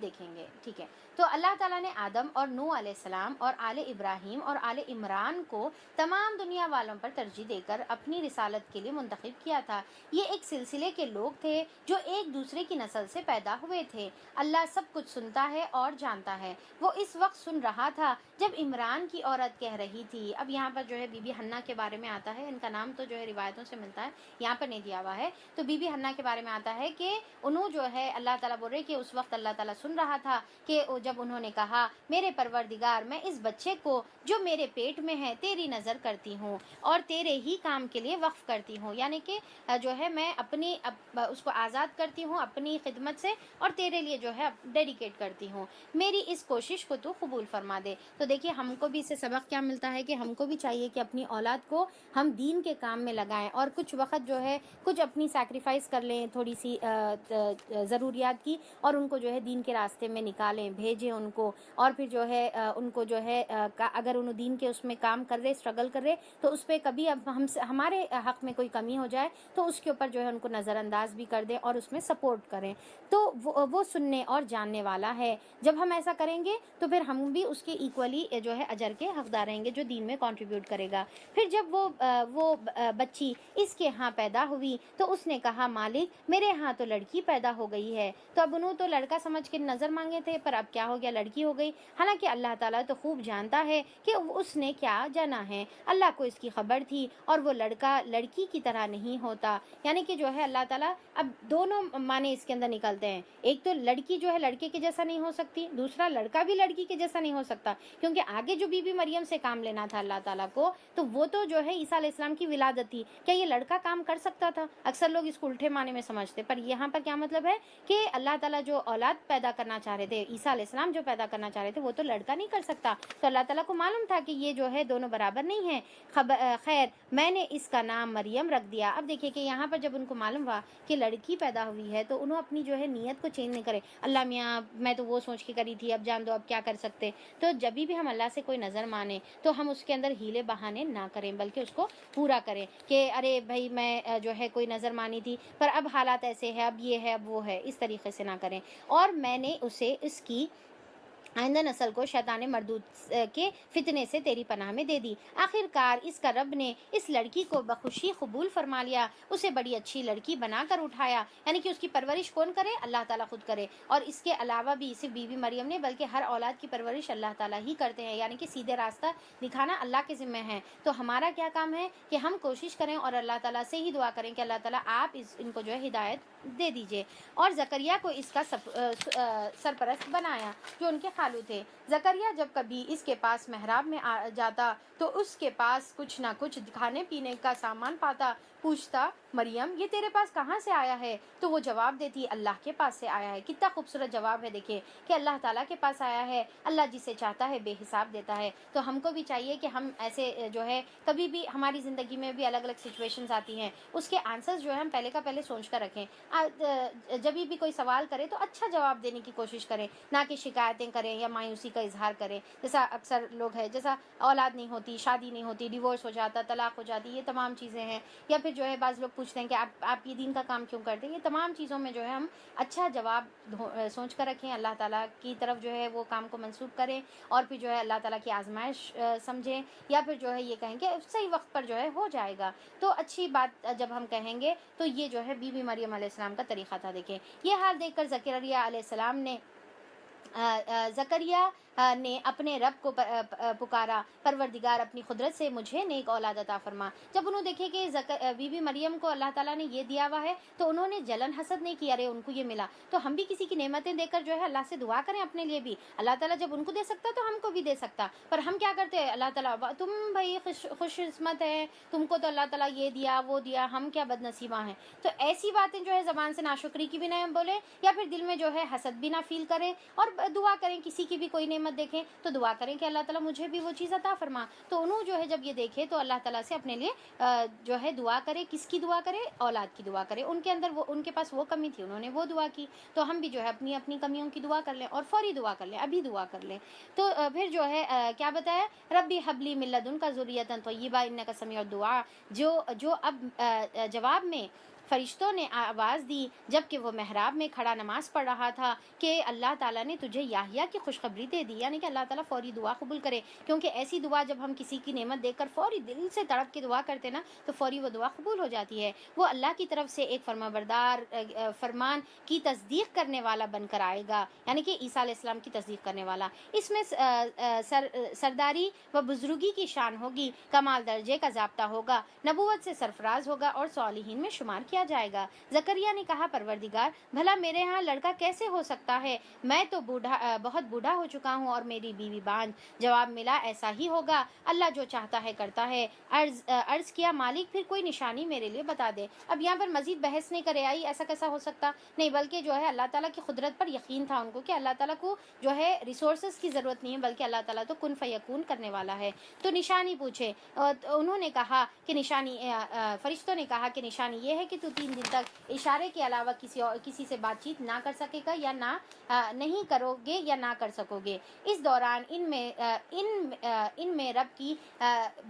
دیکھیں گے، ٹھیک ہے۔ تو اللہ تعالیٰ نے آدم اور نوح علیہ السلام اور آل ابراہیم اور آل عمران کو تمام دنیا والوں پر ترجیح دے کر اپنی رسالت کے لیے منتخب کیا تھا۔ یہ ایک سلسلے کے لوگ تھے جو ایک دوسرے کی نسل سے پیدا ہوئے تھے۔ اللہ سب کچھ سنتا ہے اور جانتا ہے۔ وہ اس وقت سن رہا تھا جب عمران کی عورت کہہ رہی تھی، اب یہاں پر جو ہے بی بی حنا کے بارے میں آتا ہے، ان کا نام تو جو ہے روایتوں سے ملتا ہے، یہاں پر نہیں دیا ہوا ہے، تو بی بی حنا کے بارے میں آتا ہے کہ انہوں جو ہے اللہ تعالیٰ بول رہے کہ اس وقت اللہ تعالیٰ سن رہا تھا کہ جب انہوں نے کہا میرے پروردگار میں اس بچے کو جو میرے پیٹ میں ہے تیری نظر کرتی ہوں اور تیرے ہی کام کے لیے وقف کرتی ہوں، یعنی کہ جو ہے میں اپنی اس کو آزاد کرتی ہوں اپنی خدمت سے اور تیرے لیے جو ہے ڈیڈیکیٹ کرتی ہوں، میری اس کوشش کو تو قبول فرما دے۔ تو دیکھیے ہم کو بھی اس سے سبق کیا ملتا ہے کہ ہم کو بھی چاہیے کہ اپنی اولاد کو ہم دین کے کام میں لگائیں، اور کچھ وقت جو ہے کچھ اپنی سیکریفائس کر لیں تھوڑی سی ضروریات کی، اور ان کو جو ہے دین کے راستے میں نکالیں، بھیجیں ان کو، اور پھر جو ہے ان کو جو ہے اگر انہوں دین کے اس میں کام کر رہے اسٹرگل کر رہے تو اس پہ کبھی اب ہمارے حق میں کوئی کمی ہو جائے تو اس کے اوپر جو ہے ان کو نظر انداز بھی کر دیں اور اس میں سپورٹ کریں، تو وہ سننے اور جاننے والا ہے۔ جب ہم ایسا کریں گے تو پھر ہم بھی اس کے ایکولی جو ہے اجر کے حقدار رہیں گے جو دین میں کنٹریبیوٹ کرے گا۔ پھر جب وہ بچی اس کے ہاں پیدا ہوئی تو اس نے کہا مالک میرے ہاں تو لڑکی پیدا ہو گئی ہے، تو اب انہوں تو لڑکا سمجھ کے نظر مانگے تھے، پر اب کیا ہو گیا، لڑکی ہو گئی، حالانکہ اللہ تعالیٰ تو خوب جانتا ہے کہ اس نے کیا جانا ہے، اللہ کو اس کی خبر تھی، اور وہ لڑکا لڑکی کی طرح نہیں ہوتا، یعنی کہ جو ہے اللہ تعالیٰ اب دونوں معنی اس کے اندر نکلتے ہیں، ایک تو لڑکی جو ہے لڑکے کے جیسا نہیں ہو سکتی، دوسرا لڑکا بھی لڑکی کے جیسا نہیں ہو سکتا، کیونکہ آگے جو بی بی مریم سے کام لینا تھا اللہ تعالیٰ کو، تو وہ تو جو ہے عیسیٰ علیہ السلام کی ولادت تھی، کیا یہ لڑکا کام کر سکتا تھا؟ اکثر لوگ اس کو الٹے معنی میں سمجھتے، پر یہاں پر کیا مطلب ہے کہ اللہ تعالیٰ جو اولاد پیدا کرنا چاہ رہے تھے، عیسیٰ علیہ السلام جو پیدا کرنا چاہ رہے تھے، وہ تو لڑکا نہیں کر سکتا، تو اللہ تعالیٰ کو معلوم تھا کہ یہ جو ہے دونوں برابر نہیں ہیں، خیر میں نے اس کا نام مریم رکھ دیا۔ اب دیکھیے کہ یہاں پر جب ان کو معلوم ہوا کہ لڑکی پیدا ہوئی ہے تو انہوں اپنی جو ہے نیت کو چینج نہیں کرے، اللہ میاں میں تو وہ سوچ کے کری تھی، اب جان دو اب کیا کر سکتے، تو جب بھی ہم اللہ سے کوئی نظر مانے تو ہم اس کے اندر ہیلے بہانے نہ کریں بلکہ اس کو پورا کریں کہ ارے بھائی میں جو ہے کوئی نظر مانی تھی پر اب حالات ایسے ہے، اب یہ ہے اب وہ ہے، اس طریقے سے نہ کریں، اور میں نے اسے اس کی آئندہ نسل کو شیطان مردود کے فتنے سے تیری پناہ میں دے دی۔ آخر کار اس کا رب نے اس لڑکی کو بخوشی قبول فرما لیا، اسے بڑی اچھی لڑکی بنا کر اٹھایا، یعنی کہ اس کی پرورش کون کرے؟ اللہ تعالیٰ خود کرے، اور اس کے علاوہ بھی صرف بی بی مریم نے بلکہ ہر اولاد کی پرورش اللہ تعالیٰ ہی کرتے ہیں، یعنی کہ سیدھے راستہ دکھانا اللہ کے ذمہ ہے، تو ہمارا کیا کام ہے کہ ہم کوشش کریں اور اللہ تعالیٰ سے ہی دعا کریں کہ اللہ تعالیٰ آپ ان کو جو ہے ہدایت دے دیجئے۔ اور زکریا کو اس کا سرپرست بنایا جو ان کے خالو تھے۔ زکریا جب کبھی اس کے پاس محراب میں جاتا تو اس کے پاس کچھ نہ کچھ کھانے پینے کا سامان پاتا، پوچھتا مریم یہ تیرے پاس کہاں سے آیا ہے؟ تو وہ جواب دیتی اللہ کے پاس سے آیا ہے۔ کتنا خوبصورت جواب ہے، دیکھیں کہ اللہ تعالیٰ کے پاس آیا ہے، اللہ جسے چاہتا ہے بے حساب دیتا ہے، تو ہم کو بھی چاہیے کہ ہم ایسے جو ہے کبھی بھی ہماری زندگی میں بھی الگ الگ سچویشنز آتی ہیں، اس کے آنسرز جو ہے ہم پہلے کا پہلے سوچ کر رکھیں، جب بھی کوئی سوال کرے تو اچھا جواب دینے کی کوشش کریں، نہ کہ شکایتیں کریں یا مایوسی کا اظہار کریں، جیسا اکثر لوگ ہے، جیسا اولاد نہیں ہوتی، شادی نہیں ہوتی، ڈیورس ہو جاتا، طلاق ہو جاتی، یہ تمام چیزیں ہیں، یا پھر جو ہے بعض لوگ پوچھتے ہیں کہ آپ یہ دین کا کام کیوں کرتے ہیں، یہ تمام چیزوں میں جو ہے ہم اچھا جواب سوچ کر رکھیں، اللہ تعالیٰ کی طرف جو ہے وہ کام کو منسوب کریں، اور پھر جو ہے اللہ تعالیٰ کی آزمائش سمجھیں، یا پھر جو ہے یہ کہیں کہ صحیح وقت پر جو ہے ہو جائے گا، تو اچھی بات جب ہم کہیں گے تو یہ جو ہے بی بی مریم علیہ السلام کا طریقہ تھا۔ دیکھیں یہ حال دیکھ کر زکریا علیہ السلام نے زکریا نے اپنے رب کو پکارا، پروردگار اپنی قدرت سے مجھے نیک اولاد عطا فرما۔ جب انہوں دیکھے کہ بی بی مریم کو اللہ تعالیٰ نے یہ دیا ہوا ہے تو انہوں نے جلن حسد نہیں کیا، ارے ان کو یہ ملا، تو ہم بھی کسی کی نعمتیں دے کر جو ہے اللہ سے دعا کریں اپنے لیے بھی، اللہ تعالیٰ جب ان کو دے سکتا تو ہم کو بھی دے سکتا، پر ہم کیا کرتے ہیں، اللہ تعالیٰ تم بھائی خوش قسمت ہے، تم کو تو اللہ تعالیٰ یہ دیا وہ دیا، ہم کیا بد نصیبہ ہیں، تو ایسی باتیں جو ہے زبان سے ناشکری کی بھی نہ بولے، یا پھر دل میں جو ہے حسد بھی نہ فیل کرے، اور اب دعا کریں, کسی کی بھی کوئی نعمت دیکھیں تو دعا کریں کہ اللہ تعالیٰ مجھے بھی وہ چیز عطا فرما. تو انہوں جو ہے جب یہ دیکھے تو اللہ تعالیٰ سے اپنے لیے جو ہے دعا کرے. کس کی دعا کرے؟ اولاد کی دعا کرے. ان کے اندر وہ, ان کے پاس وہ کمی تھی, انہوں نے وہ دعا کی. تو ہم بھی جو ہے اپنی اپنی کمیوں کی دعا کر لیں, اور فوری دعا کر لیں, ابھی دعا کر لیں. تو پھر جو ہے کیا بتایا, ربی حبلی من لدنک ذریۃ طیبہ انک سمیع الدعاء. جو اب جواب میں فرشتوں نے آواز دی جب کہ وہ محراب میں کھڑا نماز پڑھ رہا تھا کہ اللہ تعالیٰ نے تجھے یحییٰ کی خوشخبری دے دی, یعنی کہ اللہ تعالیٰ فوری دعا قبول کرے. کیونکہ ایسی دعا جب ہم کسی کی نعمت دیکھ کر فوری دل سے تڑپ کے دعا کرتے نا, تو فوری وہ دعا قبول ہو جاتی ہے. وہ اللہ کی طرف سے ایک فرمانبردار فرمان کی تصدیق کرنے والا بن کر آئے گا, یعنی کہ عیسیٰ علیہ السلام کی تصدیق کرنے والا. اس میں سرداری و بزرگی کی شان ہوگی, کمال درجے کا ضابطہ ہوگا, نبوت سے سرفراز ہوگا اور صالحین میں شمار کیا جائے گا. زکریا نے کہا, پروردگار بھلا میرے ہاں لڑکا کیسے ہو سکتا ہے, میں تو بہت بوڑھا ہو چکا ہوں اور میری بیوی بانجھ. جواب ملا, ایسا ہی ہوگا, اللہ جو چاہتا ہے کرتا ہے. عرض کیا, مالک پھر کوئی نشانی میرے لیے بتا دے. اب یہاں پر مزید بحث نہیں کرے آئی ایسا کیسا ہو سکتا, نہیں, بلکہ جو ہے اللہ تعالیٰ کی قدرت پر یقین تھا ان کو کہ اللہ تعالیٰ کو جو ہے ریسورسز کی ضرورت نہیں ہے, بلکہ اللہ تعالیٰ تو کن فیکون کرنے والا ہے. تو نشانی پوچھے, انہوں نے کہا کہ نشانی, فرشتوں نے کہا کہ نشانی یہ ہے کہ تو 3 دن تک اشارے کے علاوہ کسی سے بات چیت نہ کر سکے گا, یا نہیں کرو گے یا نہ کر سکو گے. اس دوران ان میں رب کی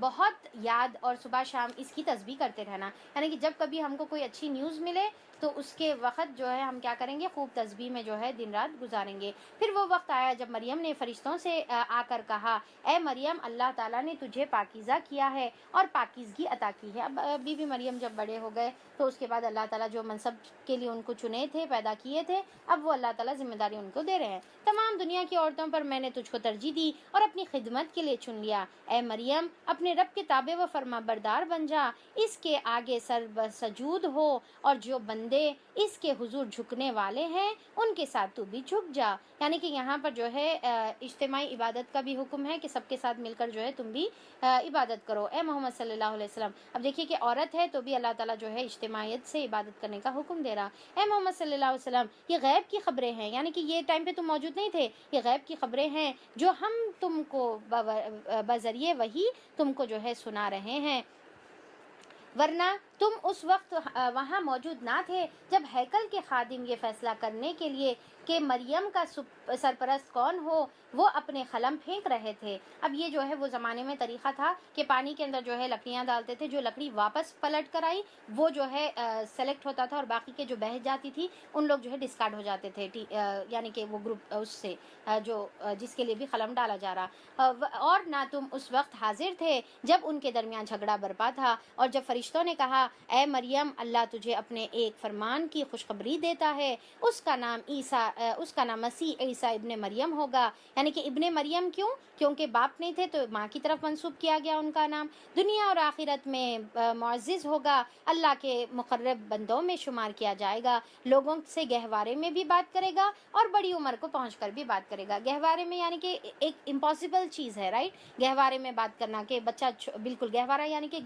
بہت یاد اور صبح شام اس کی تسبیح کرتے رہنا, یعنی کہ جب کبھی ہم کو کوئی اچھی نیوز ملے تو اس کے وقت جو ہے ہم کیا کریں گے, خوب تسبیح میں جو ہے دن رات گزاریں گے. پھر وہ وقت آیا جب مریم نے فرشتوں سے آ کر کہا, اے مریم, اللہ تعالیٰ نے تجھے پاکیزہ کیا ہے اور پاکیزگی عطا کی ہے. اب بی بی مریم جب بڑے ہو گئے تو اس کے بعد اللہ تعالیٰ جو منصب کے لیے ان کو چنے تھے, پیدا کیے تھے, اب وہ اللہ تعالیٰ ذمہ داری ان کو دے رہے ہیں. تمام دنیا کی عورتوں پر میں نے تجھ کو ترجیح دی اور اپنی خدمت کے لیے چن لیا. اے مریم, اپنے رب کے تابع و فرما بردار بن جا, اس کے آگے سر سجود ہو, اور جو بندے اس کے حضور جھکنے والے ہیں ان کے ساتھ تو بھی جھک جا. یعنی کہ یہاں پر جو ہے اجتماعی عبادت کا بھی حکم ہے کہ سب کے ساتھ مل کر جو ہے تم بھی عبادت کرو. اے محمد صلی اللہ علیہ وسلم, اب دیکھیے کہ عورت ہے تو بھی اللہ تعالیٰ جو ہے اجتماعیت سے عبادت کرنے کا حکم دے رہا. اے محمد صلی اللہ علیہ وسلم, یہ غیب کی خبریں ہیں, یعنی کہ یہ ٹائم پہ تم موجود نہیں تھے, یہ غیب کی خبریں ہیں جو ہم تم کو بذریعے وحی تم کو جو ہے سنا رہے ہیں, ورنہ تم اس وقت وہاں موجود نہ تھے جب ہیکل کے خادم یہ فیصلہ کرنے کے لیے کہ مریم کا سرپرست کون ہو وہ اپنے قلم پھینک رہے تھے. اب یہ جو ہے وہ زمانے میں طریقہ تھا کہ پانی کے اندر جو ہے لکڑیاں ڈالتے تھے, جو لکڑی واپس پلٹ کر آئی وہ جو ہے سلیکٹ ہوتا تھا, اور باقی کے جو بہہ جاتی تھی ان لوگ جو ہے ڈسکارڈ ہو جاتے تھے, یعنی کہ وہ گروپ اس سے جو جس کے لیے بھی قلم ڈالا جا رہا. اور نہ تم اس وقت حاضر تھے جب ان کے درمیان جھگڑا برپا تھا, اور جب فرشتوں نے کہا, اے مریم, اللہ تجھے اپنے ایک فرمان کی خوشخبری دیتا ہے, اس کا نام مسیح عیسیٰ ابن مریم ہوگا. یعنی کہ ابن مریم کیوں؟ کیونکہ باپ نہیں تھے تو ماں کی طرف منسوب کیا گیا ان کا نام. دنیا اور آخرت میں معزز ہوگا, اللہ کے مقرب بندوں میں شمار کیا جائے گا, لوگوں سے گہوارے میں بھی بات کرے گا اور بڑی عمر کو پہنچ کر بھی بات کرے گا. گہوارے میں یعنی کہ ایک امپاسبل چیز ہے, رائٹ, گہوارے میں بات کرنا, کہ بچہ بالکل گہوارہ یعنی کہ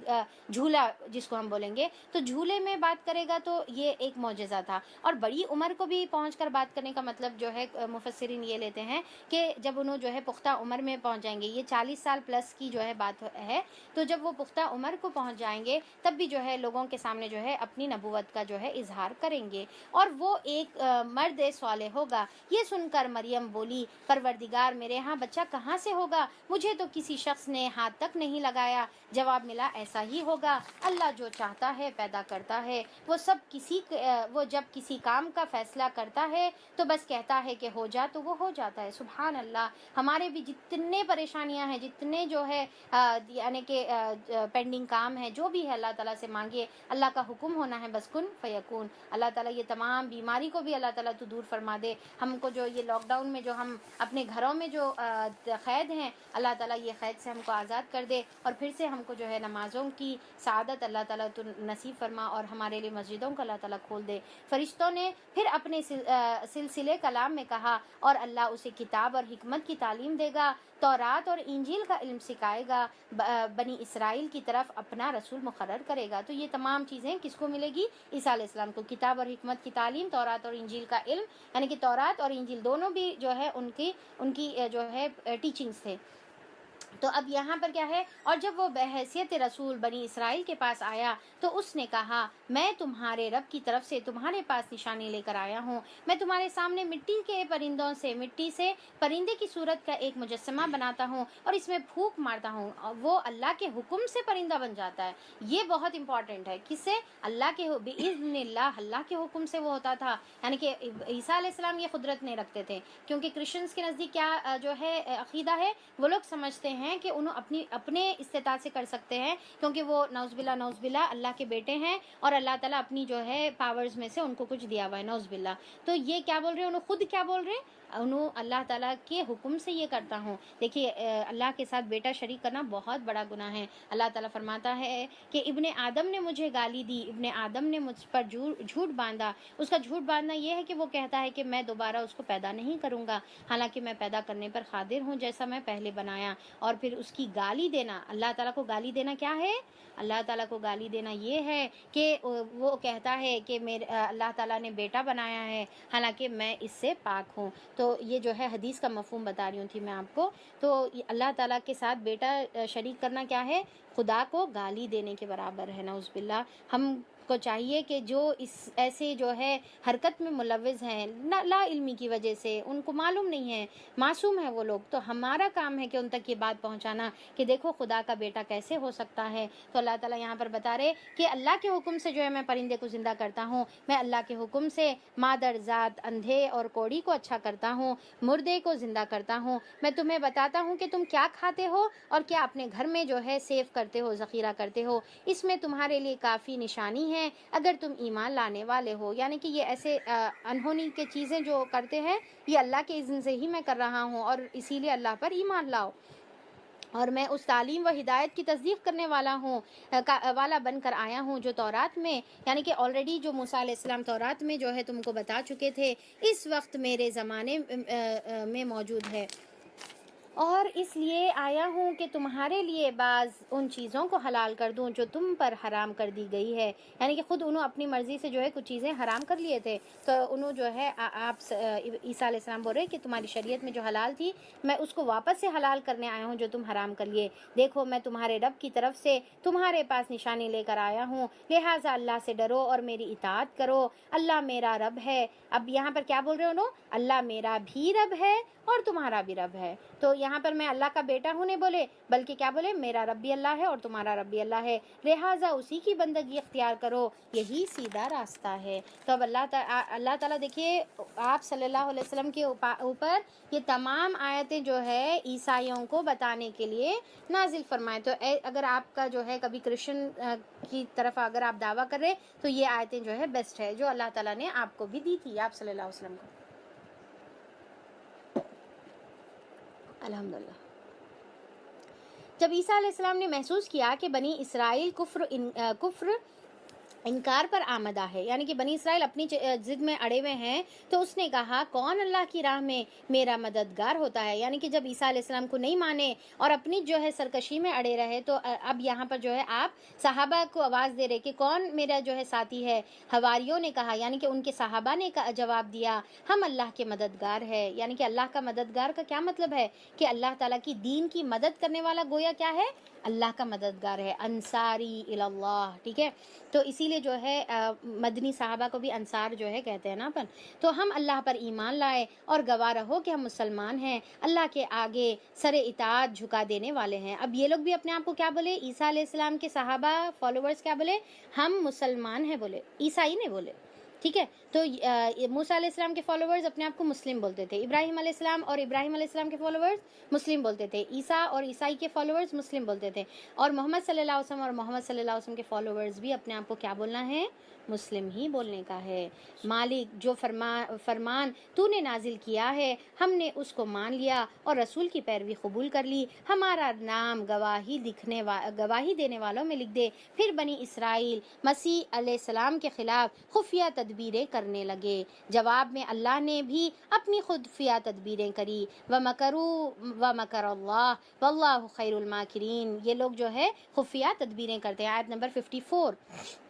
جھولا جس کو ہم بولیں گے, تو جھولے میں بات کرے گا, تو یہ ایک معجزہ تھا. اور بڑی عمر کو بھی پہنچ کر بات کرنے کا مطلب جو ہے مفسرین یہ لیتے ہیں کہ جب انہوں جو ہے پختہ عمر میں پہنچ جائیں گے, یہ 40 سال پلس کی جو ہے بات ہے, تو جب وہ پختہ عمر کو پہنچ جائیں گے تب بھی جو ہے لوگوں کے سامنے جو ہے اپنی نبوت کا جو ہے اظہار کریں گے, اور وہ ایک مرد صالح ہوگا. یہ سن کر مریم بولی, پروردگار, میرے ہاں بچہ کہاں سے ہوگا, مجھے تو کسی شخص نے ہاتھ تک نہیں لگایا. جواب ملا, ایسا ہی ہوگا, اللہ جو چاہتا ہے پیدا کرتا ہے, وہ جب کسی کام کا فیصلہ کرتا ہے تو بس کہتا ہے کہ ہو جا تو وہ ہو جاتا ہے. سبحان اللہ, ہمارے بھی جتنے پریشانیاں ہیں, جتنے جو ہے یعنی کہ پینڈنگ کام ہے, جو بھی ہے اللہ تعالیٰ سے مانگیے, اللہ کا حکم ہونا ہے, بس کن فیکون. اللہ تعالیٰ یہ تمام بیماری کو بھی اللہ تعالیٰ تو دور فرما دے. ہم کو جو یہ لاک ڈاؤن میں جو ہم اپنے گھروں میں جو قید ہیں, اللہ تعالیٰ یہ قید سے ہم کو آزاد کر دے, اور پھر سے ہم کو جو ہے نمازوں کی سعادت اللہ تعالیٰ تو نصیب فرما اور ہمارے لیے مسجدوں کو اللہ تعالیٰ کھول دے۔ فرشتوں نے پھر اپنے سلسلے کلام میں کہا اور اللہ اسے کتاب اور حکمت کی تعلیم دے گا، تورات اور انجیل کا علم سکھائے گا، بنی اسرائیل کی طرف اپنا رسول مقرر کرے گا۔ تو یہ تمام چیزیں کس کو ملے گی؟ عیسیٰ علیہ السلام کو، کتاب اور حکمت کی تعلیم، تورات اور انجیل کا علم، یعنی کہ تورات اور انجیل دونوں بھی جو ہے ان کی جو ہے ٹیچنگز تھے۔ تو اب یہاں پر کیا ہے، اور جب وہ بحیثیت رسول بنی اسرائیل کے پاس آیا تو اس نے کہا میں تمہارے رب کی طرف سے تمہارے پاس نشانی لے کر آیا ہوں، میں تمہارے سامنے مٹی سے پرندے کی صورت کا ایک مجسمہ بناتا ہوں اور اس میں پھونک مارتا ہوں، وہ اللہ کے حکم سے پرندہ بن جاتا ہے۔ یہ بہت امپورٹنٹ ہے، کس سے؟ اللہ کے بإذن اللہ، اللہ کے حکم سے وہ ہوتا تھا۔ یعنی کہ عیسیٰ علیہ السلام یہ قدرت نہیں رکھتے تھے، کیونکہ کرسچنز کے نزدیک کیا جو ہے عقیدہ ہے، وہ لوگ سمجھتے ہیں کہ انہوں اپنے استطاعت سے کر سکتے ہیں، کیونکہ وہ نعوذ باللہ اللہ کے بیٹے ہیں اور اللہ تعالیٰ اپنی جو ہے پاورز میں سے ان کو کچھ دیا ہوا ہے، نعوذ باللہ۔ تو یہ کیا بول رہے ہیں، انہوں خود کیا بول رہے ہیں، انہوں اللہ تعالیٰ کے حکم سے یہ کرتا ہوں۔ دیکھیے اللہ کے ساتھ بیٹا شریک کرنا بہت بڑا گناہ ہے۔ اللہ تعالیٰ فرماتا ہے کہ ابن آدم نے مجھے گالی دی، ابن آدم نے مجھ پر جھوٹ باندھا۔ اس کا جھوٹ باندھنا یہ ہے کہ وہ کہتا ہے کہ میں دوبارہ اس کو پیدا نہیں کروں گا، حالانکہ میں پیدا کرنے پر قادر ہوں جیسا میں پہلے بنایا۔ اور پھر اس کی گالی دینا، اللہ تعالیٰ کو گالی دینا کیا ہے؟ اللہ تعالیٰ کو گالی دینا یہ ہے کہ وہ کہتا ہے کہ اللہ تعالیٰ نے بیٹا بنایا ہے، حالانکہ میں اس سے پاک ہوں۔ تو یہ جو ہے حدیث کا مفہوم بتا رہی ہوں تھی میں آپ کو۔ تو اللہ تعالیٰ کے ساتھ بیٹا شریک کرنا کیا ہے؟ خدا کو گالی دینے کے برابر ہے، نعوذ باللہ۔ ہم کو چاہیے کہ جو اس ایسے جو ہے حرکت میں ملوث ہیں لا علمی کی وجہ سے، ان کو معلوم نہیں ہے، معصوم ہے وہ لوگ، تو ہمارا کام ہے کہ ان تک یہ بات پہنچانا کہ دیکھو خدا کا بیٹا کیسے ہو سکتا ہے۔ تو اللہ تعالیٰ یہاں پر بتا رہے کہ اللہ کے حکم سے جو ہے میں پرندے کو زندہ کرتا ہوں، میں اللہ کے حکم سے مادر ذات اندھے اور کوڑی کو اچھا کرتا ہوں، مردے کو زندہ کرتا ہوں، میں تمہیں بتاتا ہوں کہ تم کیا کھاتے ہو اور کیا اپنے گھر میں جو ہے سیو کرتے ہو، ذخیرہ کرتے ہو، اس میں تمہارے لیے کافی نشانی ہے اگر تم ایمان لانے والے ہو۔ یعنی کہ یہ ایسے انہونی کے چیزیں جو کرتے ہیں یہ اللہ کے اذن سے ہی میں کر رہا ہوں، اور اسی لیے اللہ پر ایمان لاؤ۔ اور میں اس تعلیم و ہدایت کی تصدیق کرنے والا بن کر آیا ہوں جو تورات میں، یعنی کہ آلریڈی جو موسیٰ علیہ السلام تورات میں جو ہے تم کو بتا چکے تھے، اس وقت میرے زمانے میں موجود ہے، اور اس لیے آیا ہوں کہ تمہارے لیے بعض ان چیزوں کو حلال کر دوں جو تم پر حرام کر دی گئی ہے۔ یعنی کہ خود انہوں اپنی مرضی سے جو ہے کچھ چیزیں حرام کر لیے تھے، تو انہوں جو ہے آپ عیسیٰ علیہ السلام بول رہے کہ تمہاری شریعت میں جو حلال تھی میں اس کو واپس سے حلال کرنے آیا ہوں جو تم حرام کر لیے۔ دیکھو میں تمہارے رب کی طرف سے تمہارے پاس نشانی لے کر آیا ہوں، لہٰذا اللہ سے ڈرو اور میری اطاعت کرو، اللہ میرا رب ہے۔ اب یہاں پر کیا بول رہے انہوں؟ اللہ میرا بھی رب ہے اور تمہارا بھی رب ہے۔ تو یہاں پر میں اللہ کا بیٹا ہوں نہیں بولے، بلکہ کیا بولے؟ میرا رب بھی اللہ ہے اور تمہارا رب بھی اللہ ہے، لہٰذا اسی کی بندگی اختیار کرو، یہی سیدھا راستہ ہے۔ تو اب اللہ تعالیٰ دیکھیے آپ صلی اللہ علیہ وسلم کے اوپر یہ تمام آیتیں جو ہے عیسائیوں کو بتانے کے لیے نازل فرمائے۔ تو اگر آپ کا جو ہے کبھی کرسچن کی طرف اگر آپ دعویٰ کر رہے تو یہ آیتیں جو ہے بیسٹ ہے جو اللہ تعالیٰ نے آپ کو بھی دی تھی، آپ صلی اللہ علیہ وسلم کو۔ الحمدللہ۔ جب عیسیٰ علیہ السلام نے محسوس کیا کہ بنی اسرائیل کفر انکار پر آمدہ ہے، یعنی کہ بنی اسرائیل اپنی ضد میں اڑے ہوئے ہیں، تو اس نے کہا کون اللہ کی راہ میں میرا مددگار ہوتا ہے۔ یعنی کہ جب عیسیٰ علیہ السلام کو نہیں مانے اور اپنی جو ہے سرکشی میں اڑے رہے، تو اب یہاں پر جو ہے آپ صحابہ کو آواز دے رہے کہ کون میرا جو ہے ساتھی ہے۔ حواریوں نے کہا، یعنی کہ ان کے صحابہ نے جواب دیا ہم اللہ کے مددگار ہے۔ یعنی کہ اللہ کا مددگار کا کیا مطلب ہے؟ کہ اللہ تعالیٰ کی دین کی مدد کرنے والا گویا کیا ہے؟ اللہ کا مددگار ہے، انصاری اللہ، ٹھیک ہے۔ تو اسی لیے جو ہے مدنی صحابہ کو بھی انصار جو ہے کہتے ہیں نا اپن۔ تو ہم اللہ پر ایمان لائے اور گواہ رہو کہ ہم مسلمان ہیں، اللہ کے آگے سر اطاعت جھکا دینے والے ہیں۔ اب یہ لوگ بھی اپنے آپ کو کیا بولے؟ عیسیٰ علیہ السلام کے صحابہ فالوورز کیا بولے؟ ہم مسلمان ہیں بولے، عیسائی نہیں بولے۔ ٹھیک ہے. تو موسیٰ علیہ السلام کے فالوورز اپنے آپ کو مسلم بولتے تھے. ابراہیم علیہ السلام اور ابراہیم علیہ السلام کے فالوورز مسلم بولتے تھے. عیسیٰ اور عیسائی کے فالوورز مسلم بولتے تھے. اور محمد صلی اللہ علیہ وسلم اور محمد صلی اللہ علیہ وسلم کے فالوورز بھی اپنے آپ کو کیا بولنا ہے؟ مسلم ہی بولنے کا ہے. مالک جو فرمان تو نے نازل کیا ہے ہم نے اس کو مان لیا اور رسول کی پیروی قبول کر لی. ہمارا نام گواہی دینے والوں میں لکھ دے. پھر بنی اسرائیل مسیح علیہ السلام کے خلاف خفیہ تدبیریں کرنے لگے. جواب میں اللہ نے بھی اپنی خفیہ تدبیریں کری. وَمَكَرُوا وَمَكَرَ اللَّهُ وَاللَّهُ خَيْرُ الْمَاكِرِينَ. یہ لوگ جو ہے خفیہ تدبیریں کرتے ہیں. آیت نمبر 54.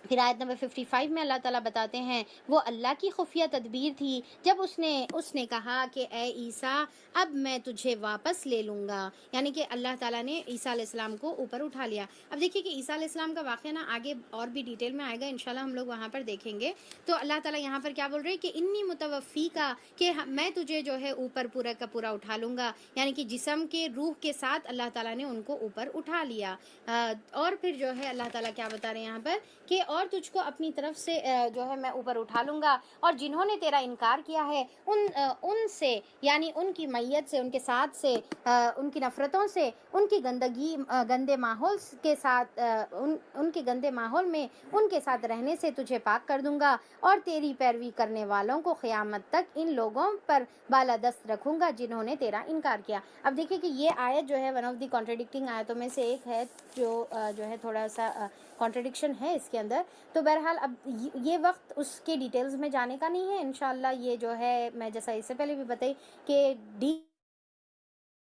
پھر آیت نمبر 55 میں اللہ تعالیٰ بتاتے ہیں وہ اللہ کی خفیہ تدبیر تھی جب اس نے کہا کہ اے عیسیٰ اب میں تجھے واپس لے لوں گا. یعنی کہ اللہ تعالیٰ نے عیسیٰ علیہ السلام کو اوپر اٹھا لیا. اب دیکھیے کہ عیسیٰ علیہ السلام کا واقعہ نا آگے اور بھی ڈیٹیل میں آئے گا انشاءاللہ، ہم لوگ وہاں پر دیکھیں گے. تو اللہ تعالیٰ یہاں پر کیا بول رہے ہیں کہ انی متوفی کا، کہ میں تجھے جو ہے اوپر پورا کا پورا اٹھا لوں گا. یعنی کہ جسم کے روح کے ساتھ اللہ تعالیٰ نے ان کو اوپر اٹھا لیا. اور پھر جو ہے اللہ تعالیٰ کیا بتا رہے ہیں یہاں پر کہ اور تجھ کو اپنی طرف سے جو ہے میں اوپر اٹھا لوں گا، اور جنہوں نے تیرا انکار کیا ہے ان سے، یعنی ان کی میت سے، ان کے ساتھ سے، ان کی نفرتوں سے، ان کی گندے ماحول کے ساتھ، ان کے گندے ماحول میں ان کے ساتھ رہنے سے تجھے پاک کر دوں گا، اور تیری پیروی کرنے والوں کو قیامت تک ان لوگوں پر بالادست رکھوں گا جنہوں نے تیرا انکار کیا. اب دیکھیے کہ یہ آیت جو ہے ون آف دی کانٹرڈکٹنگ آیتوں میں سے ایک ہے جو ہے تھوڑا سا کانٹرڈکشن ہے اس کے اندر. تو بہرحال اب یہ وقت اس کے ڈیٹیلز میں جانے کا نہیں ہے. انشاءاللہ یہ جو ہے میں جیسا اس سے پہلے بھی بتائی کہ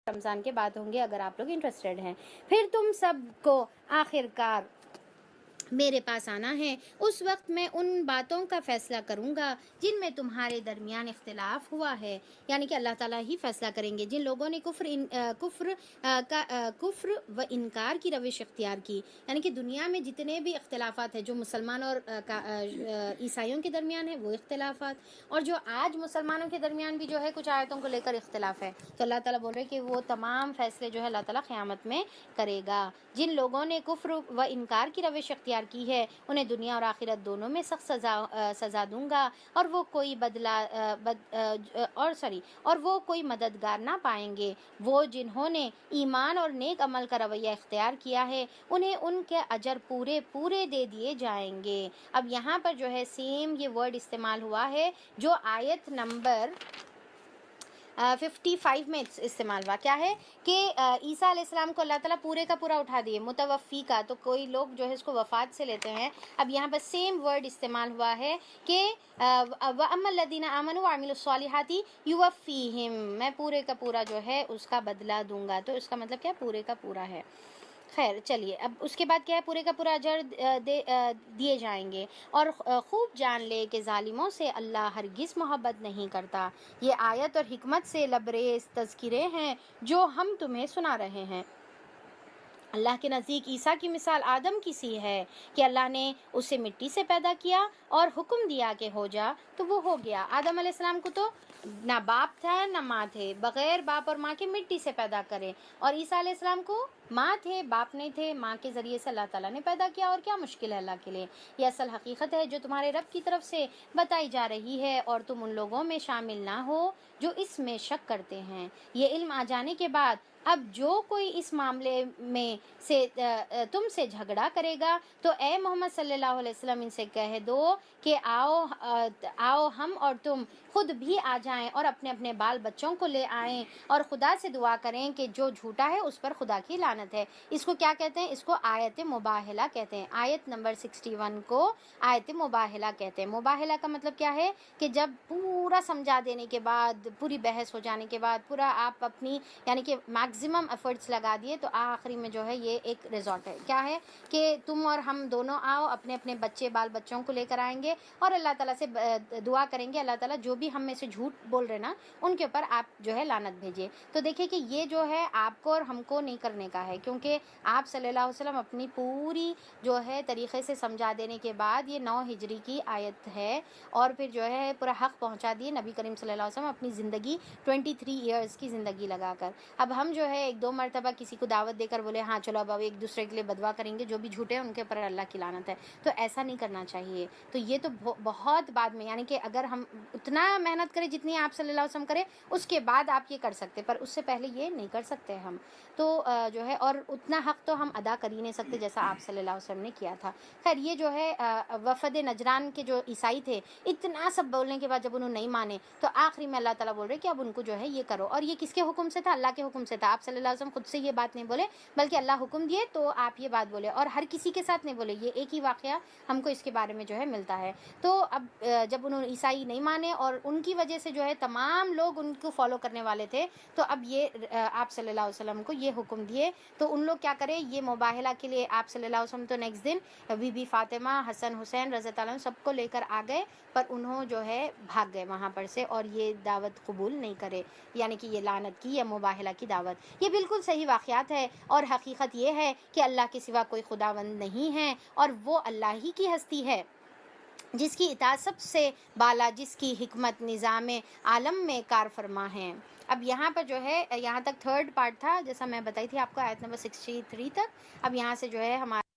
رمضان کے بعد ہوں گے اگر آپ لوگ انٹرسٹڈ ہیں. پھر تم سب کو آخر کار میرے پاس آنا ہے. اس وقت میں ان باتوں کا فیصلہ کروں گا جن میں تمہارے درمیان اختلاف ہوا ہے. یعنی کہ اللہ تعالیٰ ہی فیصلہ کریں گے. جن لوگوں نے کفر و انکار کی روش اختیار کی، یعنی کہ دنیا میں جتنے بھی اختلافات ہیں جو مسلمان اور عیسائیوں کے درمیان ہے وہ اختلافات، اور جو آج مسلمانوں کے درمیان بھی جو ہے کچھ آیتوں کو لے کر اختلاف ہے، تو اللہ تعالیٰ بول رہے کہ وہ تمام فیصلے جو ہے اللہ تعالیٰ قیامت میں کرے گا. جن لوگوں نے کفر و انکار کی روش اختیار کی ہے انہیں دنیا اور آخرت دونوں میں سخت سزا دوں گا، اور وہ کوئی مددگار نہ پائیں گے. وہ جنہوں نے ایمان اور نیک عمل کا رویہ اختیار کیا ہے انہیں ان کے اجر پورے دے دیے جائیں گے. اب یہاں پر جو ہے سیم یہ ورڈ استعمال ہوا ہے جو آیت نمبر 55 میں استعمال ہوا. کیا ہے کہ عیسیٰ علیہ السلام کو اللہ تعالیٰ پورے کا پورا اٹھا دیے. متوفی کا تو کوئی لوگ جو ہے اس کو وفات سے لیتے ہیں. اب یہاں پر سیم ورڈ استعمال ہوا ہے کہ وَأَمَّا الَّذِينَ آمَنُوا وَعَمِلُوا الصَّالِحَاتِ يُوَفِّيهِمْ، میں پورے کا پورا جو ہے اس کا بدلہ دوں گا. تو اس کا مطلب کیا پورے کا پورا ہے. خیر چلیے اب اس کے بعد کیا ہے پورے کا پورا اجر دیے جائیں گے. اور خوب جان لے کہ ظالموں سے اللہ ہرگز محبت نہیں کرتا. یہ آیت اور حکمت سے لبریز تذکرے ہیں جو ہم تمہیں سنا رہے ہیں. اللہ کے نزدیک عیسیٰ کی مثال آدم کی سی ہے کہ اللہ نے اسے مٹی سے پیدا کیا اور حکم دیا کہ ہو جا تو وہ ہو گیا. آدم علیہ السلام کو تو نہ باپ تھا نہ ماں تھے، بغیر باپ اور ماں کے مٹی سے پیدا کرے. اور عیسیٰ علیہ السلام کو ماں تھے باپ نہیں تھے، ماں کے ذریعے سے اللہ تعالیٰ نے پیدا کیا. اور کیا مشکل ہے اللہ کے لیے. یہ اصل حقیقت ہے جو تمہارے رب کی طرف سے بتائی جا رہی ہے، اور تم ان لوگوں میں شامل نہ ہو جو اس میں شک کرتے ہیں. یہ علم آ جانے کے بعد اب جو کوئی اس معاملے میں سے تم سے جھگڑا کرے گا تو اے محمد صلی اللہ علیہ وسلم ان سے کہہ دو کہ آؤ ہم اور تم خود بھی آ جائیں اور اپنے اپنے بال بچوں کو لے آئیں اور خدا سے دعا کریں کہ جو جھوٹا ہے اس پر خدا کی لعنت ہے. اس کو کیا کہتے ہیں؟ اس کو آیت مباہلہ کہتے ہیں. آیت نمبر 61 کو آیت مباہلہ کہتے ہیں. مباہلہ کا مطلب کیا ہے کہ جب پورا سمجھا دینے کے بعد، پوری بحث ہو جانے کے بعد، پورا آپ اپنی یعنی کہ میکزیمم ایفرٹس لگا دیے تو آخری میں جو ہے یہ ایک ریزورٹ ہے. کیا ہے کہ تم اور ہم دونوں آؤ، اپنے اپنے بچے بال بچوں کو لے کر آئیں گے اور اللہ تعالیٰ سے دعا کریں گے اللہ تعالیٰ جو بھی ہم میں سے جھوٹ بول رہے نا ان کے اوپر آپ جو ہے لعنت بھیجیے. تو دیکھیں کہ یہ جو ہے آپ کو اور ہم کو نہیں کرنے کا ہے، کیونکہ آپ صلی اللہ علیہ وسلم اپنی پوری جو ہے طریقے سے سمجھا دینے کے بعد، یہ 9 ہجری کی آیت ہے، اور پھر جو ہے پورا حق پہنچا دیے نبی کریم صلی اللہ علیہ وسلم اپنی زندگی 23 ایئرس کی زندگی لگا کر. اب ہم جو ہے 1-2 مرتبہ کسی کو دعوت دے کر بولے ہاں چلو اب ایک دوسرے کے لیے بدوا کریں گے، جو بھی جھوٹے ہیں ان کے اوپر اللہ کی لعنت ہے، تو ایسا نہیں کرنا چاہیے. تو یہ تو بہت بعد میں، یعنی کہ اگر ہم اتنا محنت کریں جتنی آپ صلی اللہ علیہ وسلم کرے، اس کے بعد آپ یہ کر سکتے، پر اس سے پہلے یہ نہیں کر سکتے ہم. تو جو ہے اور اتنا حق تو ہم ادا کر ہی نہیں سکتے جیسا آپ صلی اللہ علیہ وسلم نے کیا تھا. خیر یہ جو ہے وفد نجران کے جو عیسائی تھے، اتنا سب بولنے کے بعد جب انہوں نہیں مانے، تو آخری میں اللہ تعالیٰ بول رہے کہ اب ان کو جو ہے یہ کرو. اور یہ کس کے حکم سے تھا؟ اللہ کے حکم سے تھا. آپ صلی اللہ علیہ وسلم خود سے یہ بات نہیں بولے، بلکہ اللہ حکم دیے تو آپ یہ بات بولے، اور ہر کسی کے ساتھ نہیں بولے. یہ ایک ہی واقعہ ہم کو اس کے بارے میں جو ہے ملتا ہے. تو اب جب انہوں نے عیسائی نہیں مانے اور ان کی وجہ سے جو ہے تمام لوگ ان کو فالو کرنے والے تھے، تو اب یہ آپ صلی اللہ علیہ وسلم کو یہ حکم دیے. تو ان لوگ کیا کرے، یہ مباہلہ کے لیے آپ صلی اللہ علیہ وسلم تو نیکسٹ دن بی بی فاطمہ، حسن حسین رضی اللہ عنہ سب کو لے کر آ گئے، پر انہوں جو ہے بھاگ گئے وہاں پر سے، اور یہ دعوت قبول نہیں کرے، یعنی کہ یہ لعنت کی یا مباہلہ کی دعوت. یہ بالکل صحیح واقعات ہے، اور حقیقت یہ ہے کہ اللہ کے سوا کوئی خداوند نہیں ہے، اور وہ اللہ ہی کی ہستی ہے جس کی اطاعت سب سے بالا، جس کی حکمت نظام عالم میں کار فرما ہے. اب یہاں پر جو ہے، یہاں تک 3rd پارٹ تھا جیسا میں بتائی تھی آپ کو، آیت نمبر 63 تک. اب یہاں سے جو ہے ہمارا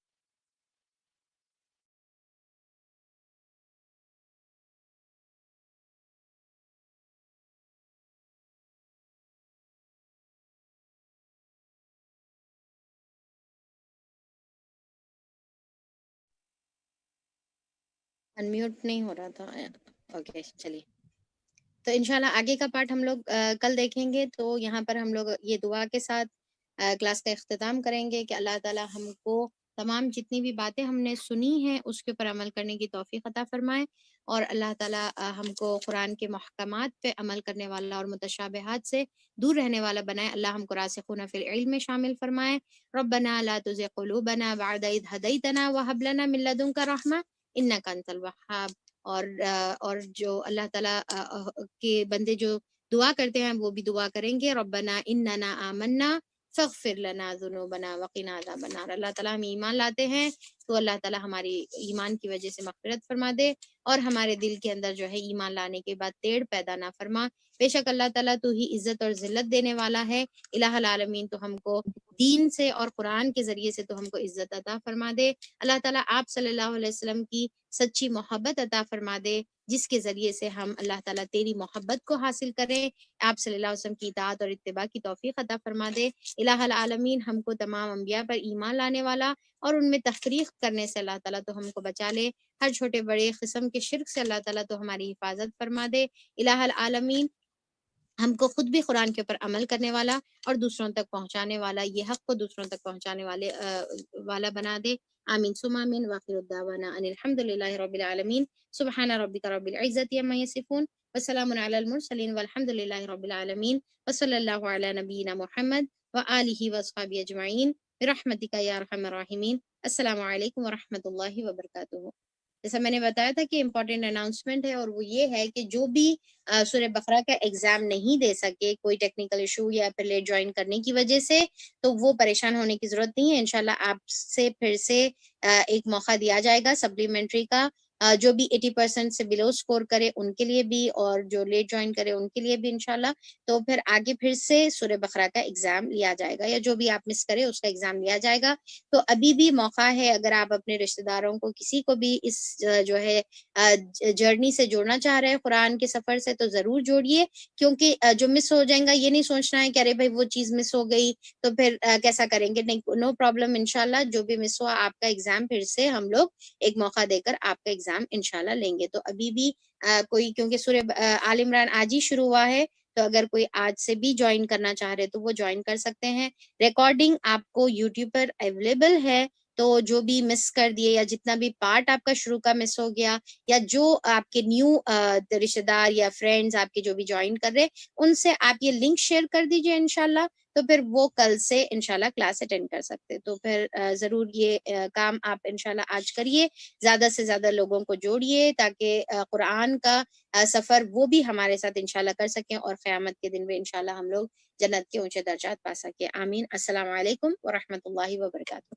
انمیوٹ نہیں ہو رہا تھا. اوکے چلیے، تو انشاءاللہ آگے کا پارٹ ہم لوگ کل دیکھیں گے. تو یہاں پر ہم لوگ یہ دعا کے ساتھ کلاس کا اختتام کریں گے کہ اللہ تعالی ہم کو تمام جتنی بھی باتیں ہم نے سنی ہیں اس کے اوپر عمل کرنے کی توفیق عطا فرمائے، اور اللہ تعالی ہم کو قرآن کے محکمات پہ عمل کرنے والا اور متشابہات سے دور رہنے والا بنائے. اللہ ہم کو راسخون فی العلم میں شامل فرمائے. ربنا لا تزغ قلوبنا بعد اذ هديتنا وهب لنا من لدنك رحمة انك انت الوهاب. اور جو اللہ تعالیٰ کے بندے جو دعا کرتے ہیں وہ بھی دعا کریں گے، ربنا اننا آمنا فاغفر لنا ذنوبنا وقنا عذاب النار. اللہ تعالیٰ ہم ایمان لاتے ہیں تو اللہ تعالیٰ ہماری ایمان کی وجہ سے مغفرت فرما دے، اور ہمارے دل کے اندر جو ہے ایمان لانے کے بعد ٹیڑھ پیدا نہ فرما. بے شک اللہ تعالیٰ تو ہی عزت اور ذلت دینے والا ہے. الہ العالمین تو ہم کو دین سے اور قرآن کے ذریعے سے تو ہم کو عزت عطا فرما دے. اللہ تعالیٰ آپ صلی اللہ علیہ وسلم کی سچی محبت عطا فرما دے، جس کے ذریعے سے ہم اللہ تعالیٰ تیری محبت کو حاصل کریں. آپ صلی اللہ علیہ وسلم کی اطاعت اور اتباع کی توفیق عطا فرما دے. الہ العالمین ہم کو تمام انبیاء پر ایمان لانے والا اور ان میں تفریق کرنے سے اللہ تعالیٰ تو ہم کو بچا لے. ہر چھوٹے بڑے قسم کے شرک سے اللہ تعالیٰ تو ہماری حفاظت فرما دے. الہ العالمین ہم کو خود بھی قرآن کے اوپر عمل کرنے والا اور دوسروں تک پہنچانے والا، یہ حق کو دوسروں تک پہنچانے والا بنا دے. آمین ثم آمین. واخر الدعوانا ان الحمد للہ رب العالمین. سبحان ربک رب العزت عما یصفون وسلام علی المرسلین والحمد للہ رب العالمین. وصلی اللہ علی نبینا محمد وآلہ واصحابہ اجمعین برحمتک یا ارحم الراحمین. السلام علیکم ورحمۃ اللہ وبرکاتہ. جیسا میں نے بتایا تھا کہ امپورٹنٹ اناؤنسمنٹ ہے، اور وہ یہ ہے کہ جو بھی سورہ بقرہ کا ایگزام نہیں دے سکے، کوئی ٹیکنیکل ایشو یا پھر لیٹ جوائن کرنے کی وجہ سے، تو وہ پریشان ہونے کی ضرورت نہیں ہے. انشاءاللہ آپ سے پھر سے ایک موقع دیا جائے گا سپلیمنٹری کا. جو بھی 80% سے بلو سکور کرے ان کے لیے بھی، اور جو لیٹ جوائن کرے ان کے لیے بھی انشاءاللہ. تو پھر آگے پھر سے سورہ بقرہ کا ایگزام لیا جائے گا، یا جو بھی آپ مس کرے اس کا ایگزام لیا جائے گا. تو ابھی بھی موقع ہے، اگر آپ اپنے رشتہ داروں کو کسی کو بھی اس جو ہے جرنی سے جوڑنا چاہ رہے ہیں قرآن کے سفر سے، تو ضرور جوڑیے. کیونکہ جو مس ہو جائیں گا یہ نہیں سوچنا ہے کہ ارے بھائی وہ چیز مس ہو گئی تو پھر کیسا کریں گے. نہیں، نو پرابلم. انشاءاللہ جو بھی مس ہوا آپ کا ایگزام پھر سے ہم لوگ ایک موقع دے کر آپ کا ایگزام انشاءاللہ لیں گے. تو ابھی بھی کوئی، کیونکہ سورہ آل عمران آج ہی شروع ہوا ہے، تو اگر کوئی آج سے بھی جوائن کرنا چاہ رہے تو وہ جوائن کر سکتے ہیں. ریکارڈنگ آپ کو یوٹیوب پر اویلیبل ہے، تو جو بھی مس کر دیے یا جتنا بھی پارٹ آپ کا شروع کا مس ہو گیا، یا جو آپ کے نیو رشتہ دار یا فرینڈز آپ کے جو بھی جوائن کر رہے، ان سے آپ یہ لنک شیئر کر دیجئے انشاءاللہ. تو پھر وہ کل سے انشاءاللہ کلاس اٹینڈ کر سکتے. تو پھر ضرور یہ کام آپ انشاءاللہ آج کریے، زیادہ سے زیادہ لوگوں کو جوڑیے تاکہ قرآن کا سفر وہ بھی ہمارے ساتھ انشاءاللہ کر سکیں، اور قیامت کے دن میں انشاءاللہ ہم لوگ جنت کے اونچے درجات پا سکیں. آمین. السلام علیکم ورحمۃ اللہ وبرکاتہ.